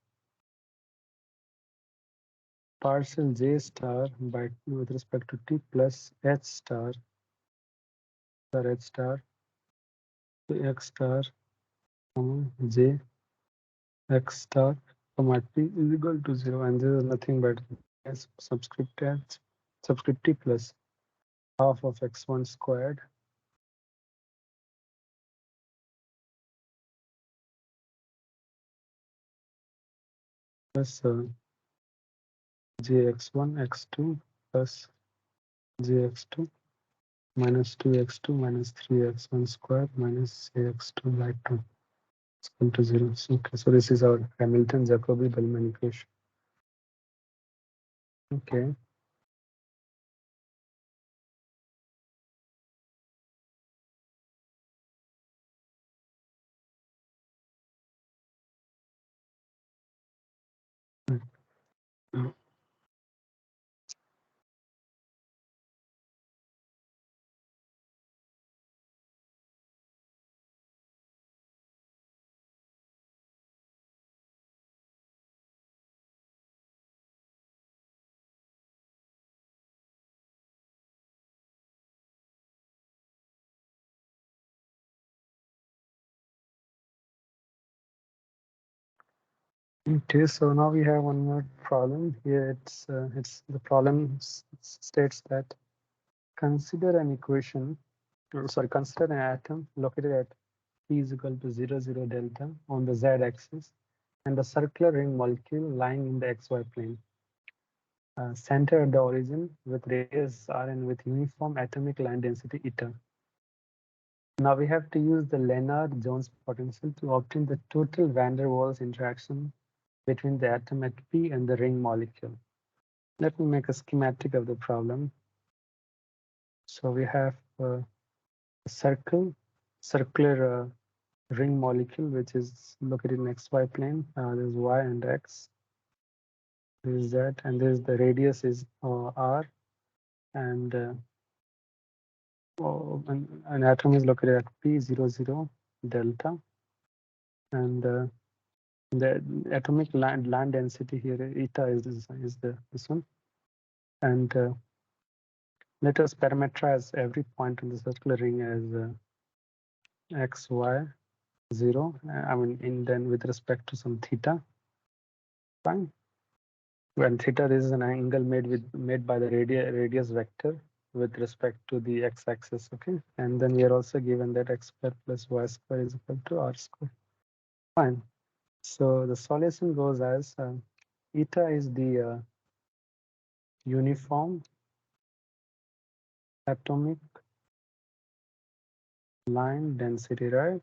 partial j star by with respect to t plus h star h star to x star j x star comma t is equal to 0, and this is nothing but s subscript h subscript t plus half of x1 squared plus jx1 x2 plus jx2 minus 2x2 minus 3x1 squared minus jx2 by 2 is equal to 0. Okay, so this is our Hamilton-Jacobi-Bellman equation. Okay. Okay, so now we have one more problem here. It's the problem states that consider an equation, consider an atom located at p is equal to 0, 0 delta on the z-axis and a circular ring molecule lying in the xy plane. Center at the origin with radius r and with uniform atomic line density eta. Now we have to use the Lennard-Jones potential to obtain the total van der Waals interaction between the atom at P and the ring molecule. Let me make a schematic of the problem. So we have a circular ring molecule, which is located in XY plane. There's Y and X. This is Z, and this the radius is R, and an atom is located at P 0, 0 delta, and the atomic land density here eta is this one, and Let us parameterize every point in the circular ring as x, y, 0. I mean, then with respect to some theta. Fine. When theta is an angle made by the radius vector with respect to the x-axis. Okay, and then we are also given that x square plus y square is equal to r square. Fine. So the solution goes as eta is the uniform atomic line density, right?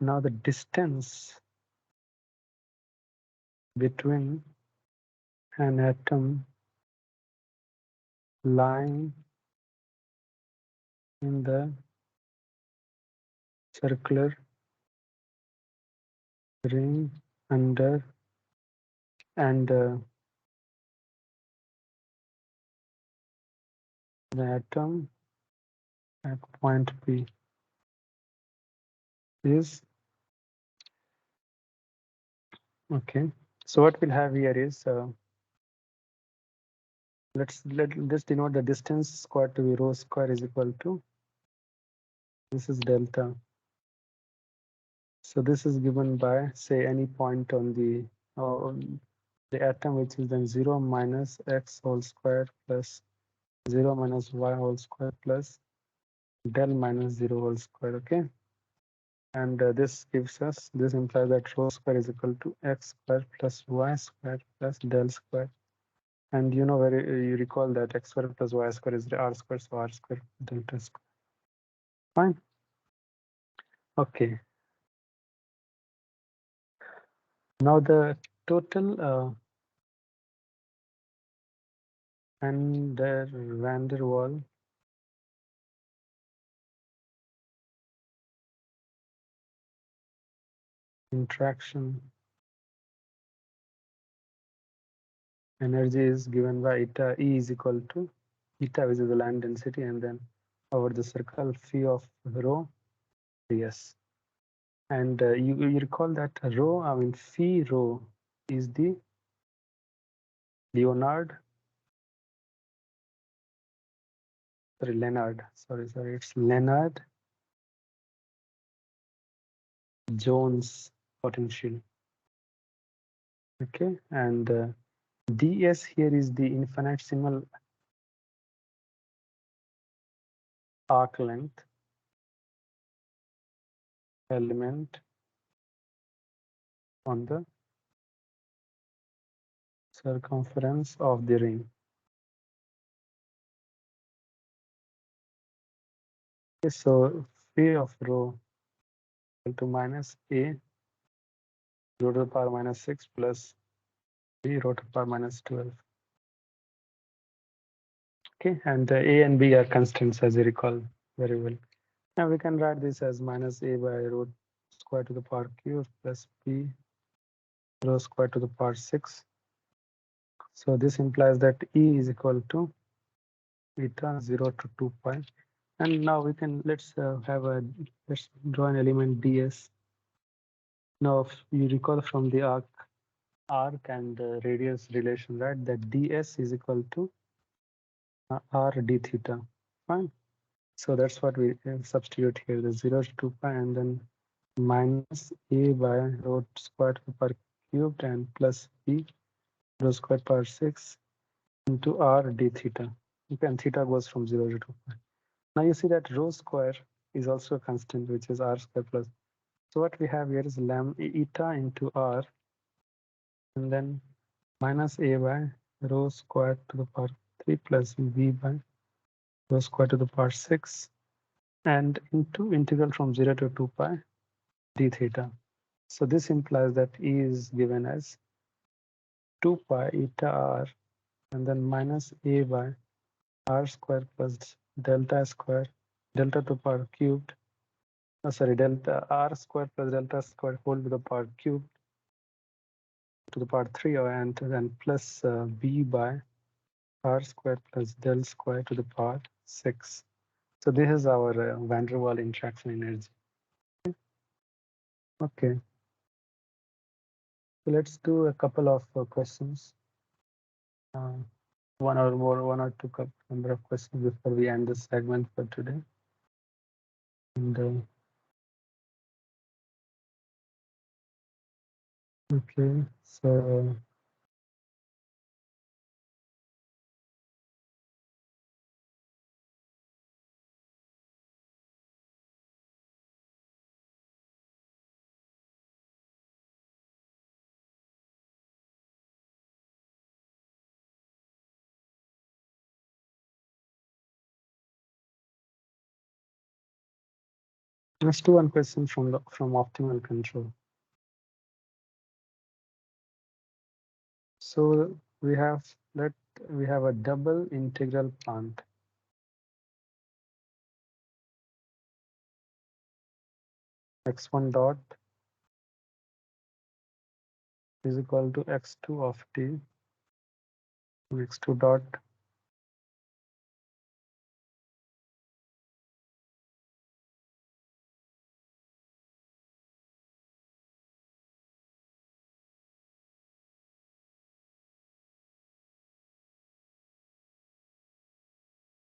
Now the distance between an atom lying in the circular ring under and the atom at point P is okay. So what we'll have here is let this denote the distance squared to be rho square is equal to, this is delta. So this is given by, say, any point on the atom, which is then 0 minus x whole square plus 0 minus y whole square plus del minus 0 whole square. Okay, and this gives us, this implies that rho square is equal to x square plus y square plus del square. And you know, where you recall that x square plus y square is r square, so r square delta square. Fine. Okay. Now the total van der Waal interaction energy is given by eta E is equal to eta, which is the land density, and then over the circle phi of rho ds. And you recall that rho, I mean phi rho is the Leonard, sorry, it's Leonard Jones potential. Okay, and ds here is the infinitesimal arc length element on the circumference of the ring. Okay, so phi of rho equal to minus a rho to the power minus 6 plus b rho to the power minus 12. Okay, and a and b are constants, as you recall very well. Now we can write this as minus a by rho square to the power cube plus b rho square to the power 6. So this implies that E is equal to eta 0 to 2 pi. And now we can, let's draw an element ds. Now if you recall from the arc and radius relation, right, that ds is equal to r d theta. Fine. So that's what we substitute here, the 0 to 2 pi, and then minus a by rho square to the power cubed and plus b rho square power 6 into r d theta. Okay, and theta goes from 0 to 2 pi. Now you see that rho square is also a constant, which is r square plus. So what we have here is eta into r, and then minus a by rho square to the power 3 plus b by rho square to the power 6, and into integral from 0 to 2 pi d theta. So this implies that E is given as 2 pi eta r, and then minus a by r square plus delta square, delta to the power cubed, delta r square plus delta square whole to the power cubed to the power 3, and then plus b by r square plus del square to the power 6. So this is our van der Waal interaction energy. Okay. So let's do a couple of questions. one or two number of questions before we end this segment for today. And okay, so let's do one question from optimal control. So we have a double integral plant. X1 dot is equal to x2 of t. X2 dot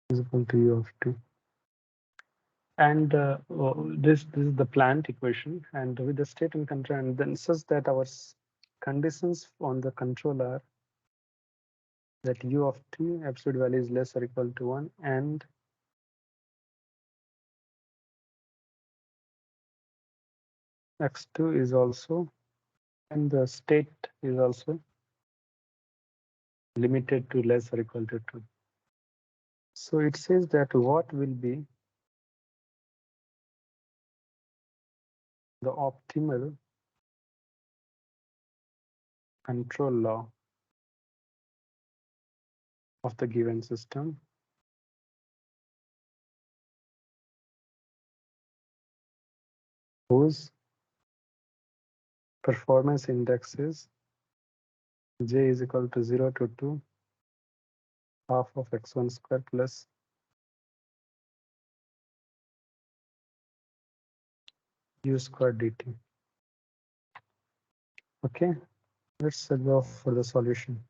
is equal to u of t. And this is the plant equation, and with the state and control, and then such that our conditions on the control are that u of t absolute value is less or equal to 1, and x2 is also, and the state is also limited to less or equal to 2. So it says that what will be the optimal control law of the given system whose performance indexes j is equal to 0 to 2 half of x1 square plus u square dt. Okay, let's go for the solution.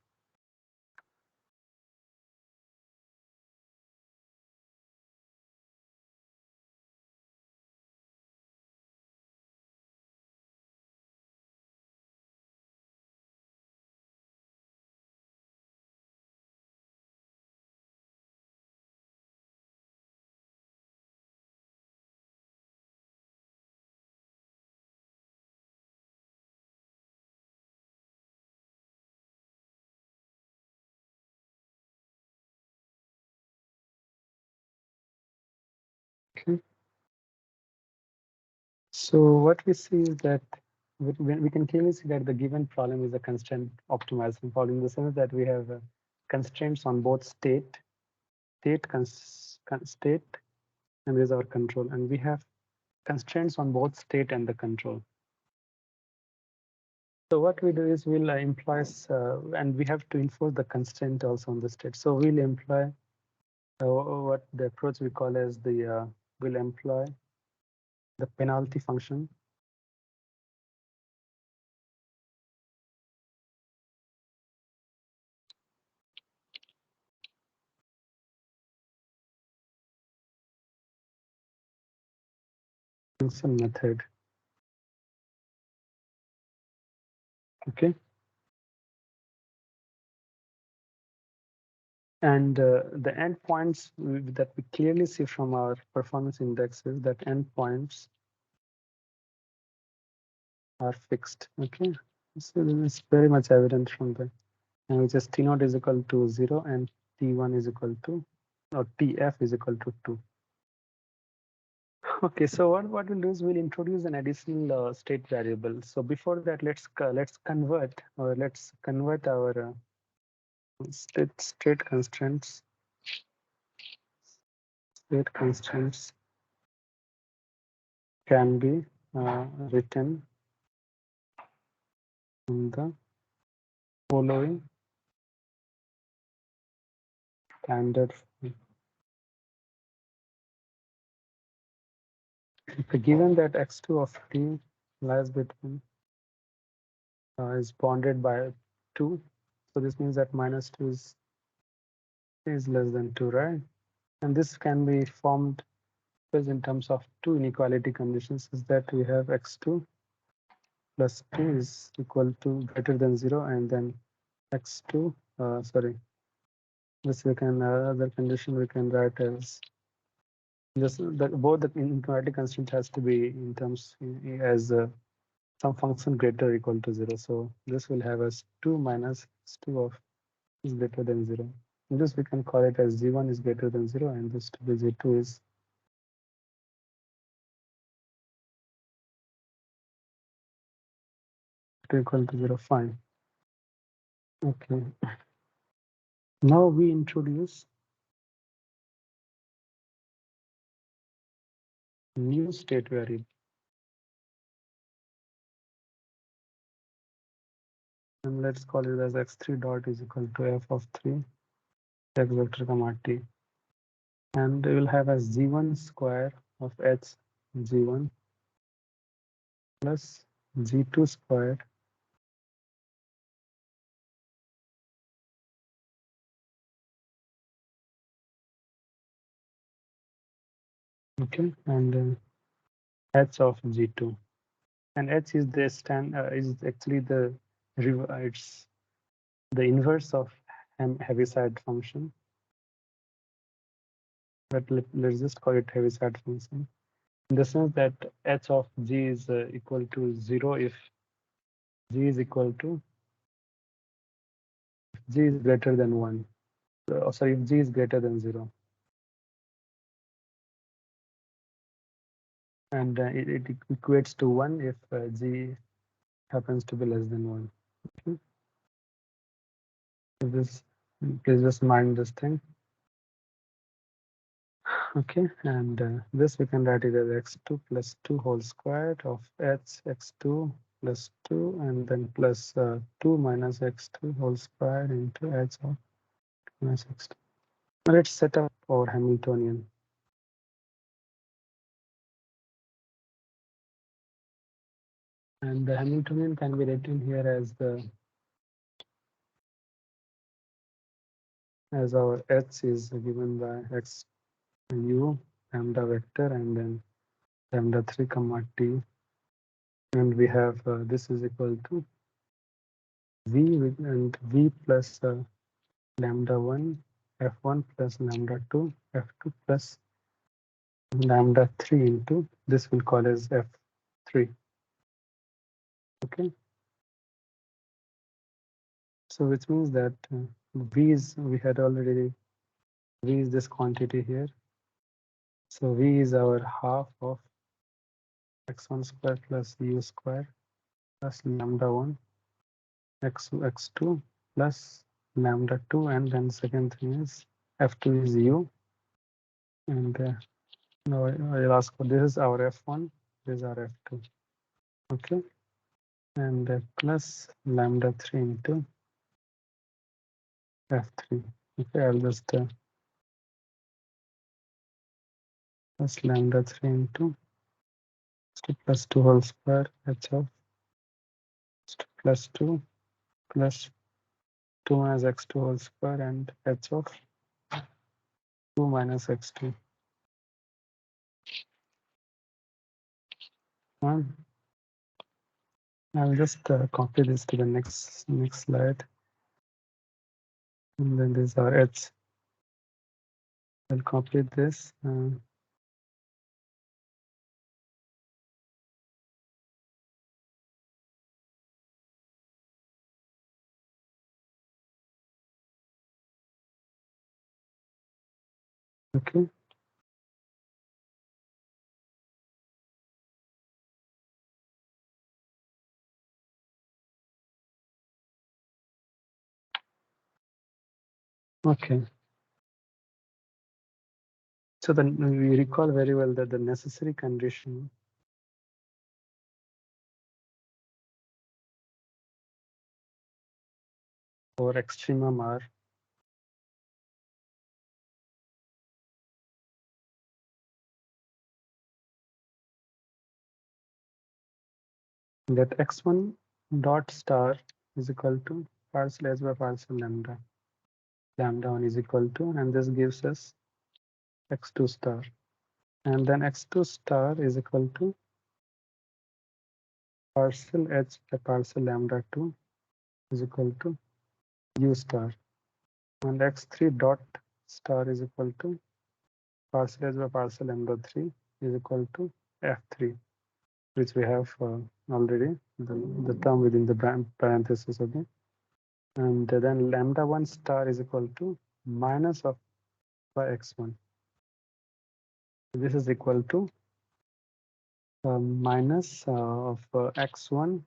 Okay. So what we see is that we can clearly see that the given problem is a constraint optimizing problem, in the sense that we have constraints on both state, and is our control, and we have constraints on both state and the control. So what we do is we'll imply, and we have to enforce the constraint also on the state. So we'll employ what the approach we call as the we'll employ the penalty function. Function method. Okay. And the endpoints that we clearly see from our performance indexes, that endpoints are fixed. Okay. So this is very much evident from the, and which is T0 is equal to 0 and T1 is equal to, or TF is equal to 2. Okay, so what we'll do is we'll introduce an additional state variable. So before that, let's convert our state constraints. State constraints can be written in the following standard form. Okay, given that x2 of t lies between is bounded by 2, so this means that -2 is is less than 2, right? And this can be formed because in terms of two inequality conditions is that we have x2 plus 2 is equal to greater than 0, and then x2, sorry, this we can, other condition we can write as just that both the inequality constant has to be in terms as some function greater or equal to 0. So this will have as 2 minus x2 of is greater than 0. And this we can call it as g1 is greater than 0, and this to be g2 is equal to 0. Fine. Okay. Now we introduce new state variable. And let's call it as x3 dot is equal to f of 3 x vector comma t. And we will have as g1 square of h g1 plus g2 square okay, and h of g2. And h is the is actually the it's the inverse of Heaviside function, but let's just call it Heaviside function in the sense that h of g is equal to 0 if g is equal to g is greater than 1. Sorry, if g is greater than 0. And it equates to 1 if g happens to be less than 1. Okay. So this, please just mind this thing. Okay, and this we can write it as x2 plus 2 whole squared of h x2 plus 2, and then plus 2 minus x2 whole squared into h of minus x2. Now let's set up our Hamiltonian. And the Hamiltonian can be written here as our h is given by x u lambda vector, and then lambda 3 comma t, and we have this is equal to v and v plus lambda 1 f1 plus lambda 2 f2 plus lambda 3 into this we'll call as f3. Okay, so which means that v is, we had already, v is this quantity here, so v is our half of x1 square plus u square plus lambda 1 x2 plus lambda 2, and then second thing is f2 is u, and now I'll ask for this is our f1, this is our f2. Okay, and plus lambda 3 into f3. Okay, I'll just plus lambda 3 into plus 2 whole square h of plus 2 plus 2 minus x2 whole square and h of 2 minus x2. And I'll just copy this to the next slide, and then these are h. I'll copy this. Okay. Okay. So then we recall very well that the necessary condition for extremum are that x1 dot star is equal to partial h by partial lambda. lambda 1 is equal to, and this gives us x2 star. And then x2 star is equal to partial h by partial lambda 2 is equal to u star. And x3 dot star is equal to partial h by partial lambda 3 is equal to f3, which we have already, the term within the parenthesis again. And then lambda 1 star is equal to minus of by x1. This is equal to minus of x1.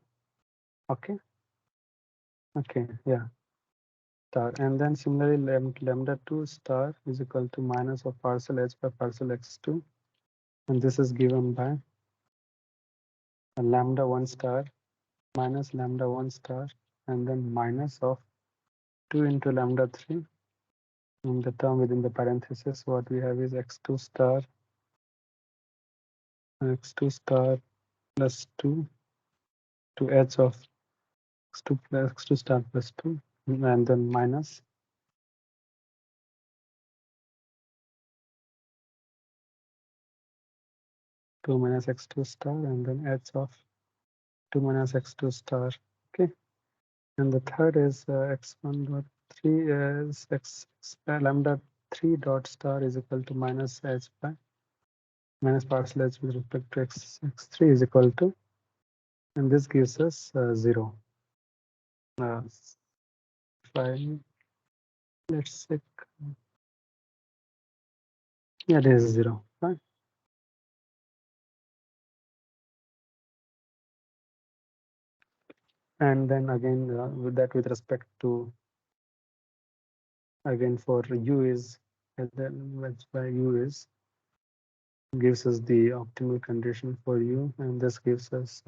Okay. Okay. Yeah. Star. And then similarly, lambda 2 star is equal to minus of partial h by partial x2. And this is given by lambda 1 star minus lambda 1 star and then minus of 2 into lambda 3. In the term within the parenthesis, what we have is x2 star plus 2 to h of x2 star plus 2 and then minus 2 minus x2 star and then h of 2 minus x2 star. Okay. And the third is x1 dot 3 is lambda 3 dot star is equal to minus h by minus partial h with respect to x3 is equal to, and this gives us 0. Fine. Let's check. Yeah, this is 0. Fine. And then again, with that, with respect to, again, for u is, and then that's why u is gives us the optimal condition for u, and this gives us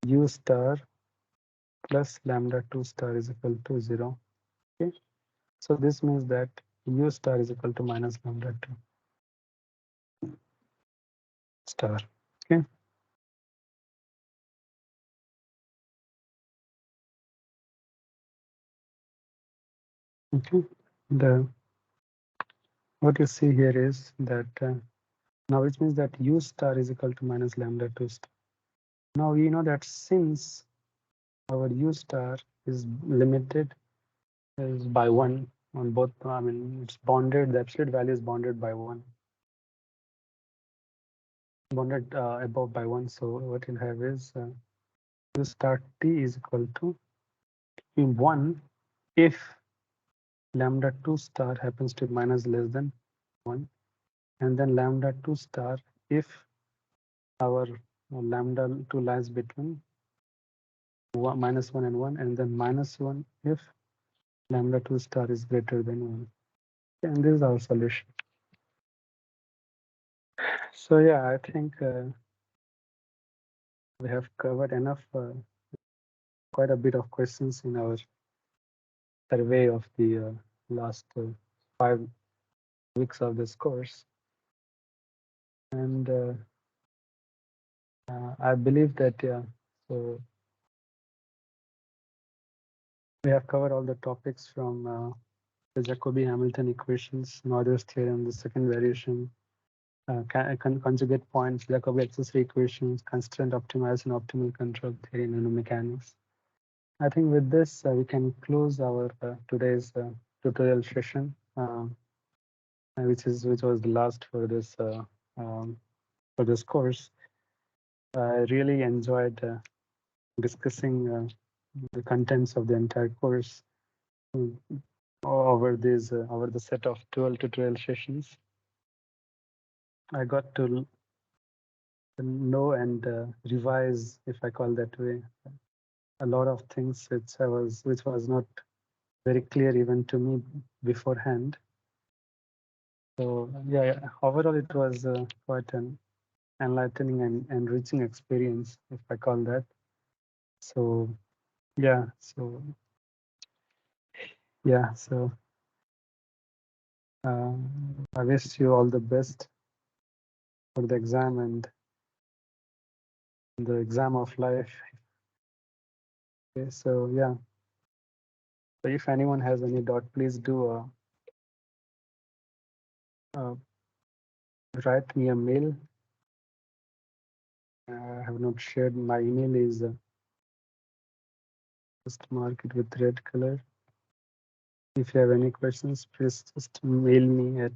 u star plus lambda 2 star is equal to 0. Okay, so this means that u star is equal to minus lambda 2 star. Okay. Okay. The what you see here is that now, which means that u star is equal to minus lambda 2 star. Now we know that since our u star is limited is by 1 on both, I mean, it's bounded, the absolute value is bounded by 1. Bounded above by 1. So what you'll have is u star t is equal to 1 if lambda 2 star happens to be minus less than 1, and then lambda 2 star if our lambda 2 lies between minus 1 and 1, and then minus 1 if lambda 2 star is greater than 1. And this is our solution. So yeah, I think we have covered enough, quite a bit of questions in our survey of the last 5 weeks of this course. And I believe that, yeah, so we have covered all the topics from the Jacobi-Hamilton equations, Noether's theorem, the second variation, conjugate points, Jacobi accessory equations, constraint optimization, optimal control theory, nanomechanics. I think with this, we can close our today's tutorial session, which was the last for this course. I really enjoyed discussing the contents of the entire course over the set of 12 tutorial sessions. I got to know and revise, if I call that way, a lot of things which was not very clear even to me beforehand. So yeah, overall it was quite an enlightening and enriching experience, if I call that. So yeah, so I wish you all the best for the exam and the exam of life. Okay, so yeah, So if anyone has any doubt, please do write me a mail. I have not shared my email is just mark it with red color. If you have any questions, please just mail me at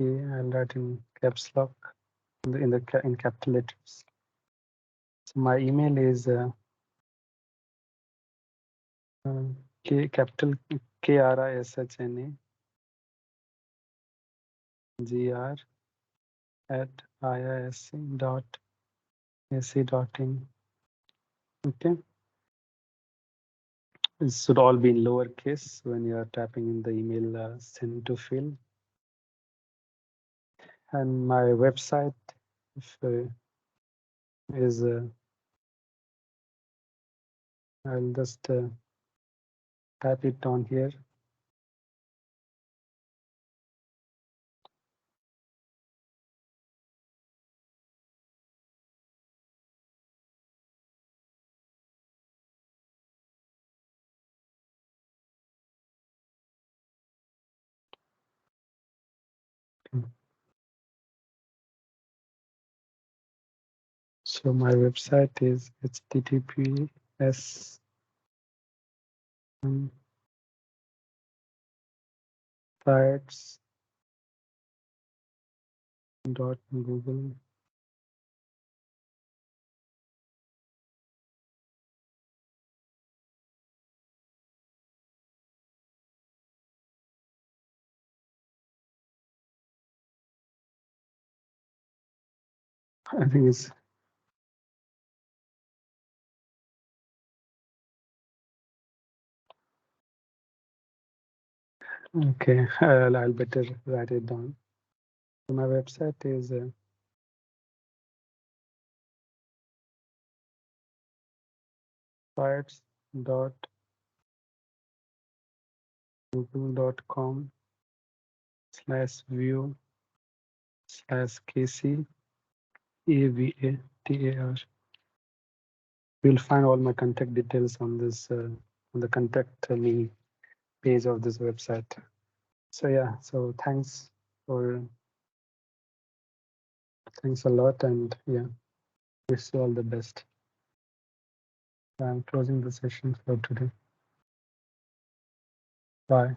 I'll write in caps lock in capital letters. So my email is capital KRISHNA GR at iisc.ac.in. Okay. It should all be in lowercase when you are tapping in the email send to fill. And my website is I'll just type it on here. So my website is https sites.google. I think it's okay. I'll better write it down. So my website is sites.google.com/view/KC You'll find all my contact details on this on the contact me page of this website. So yeah, so thanks a lot, and yeah, wish you all the best. I'm closing the session for today. Bye.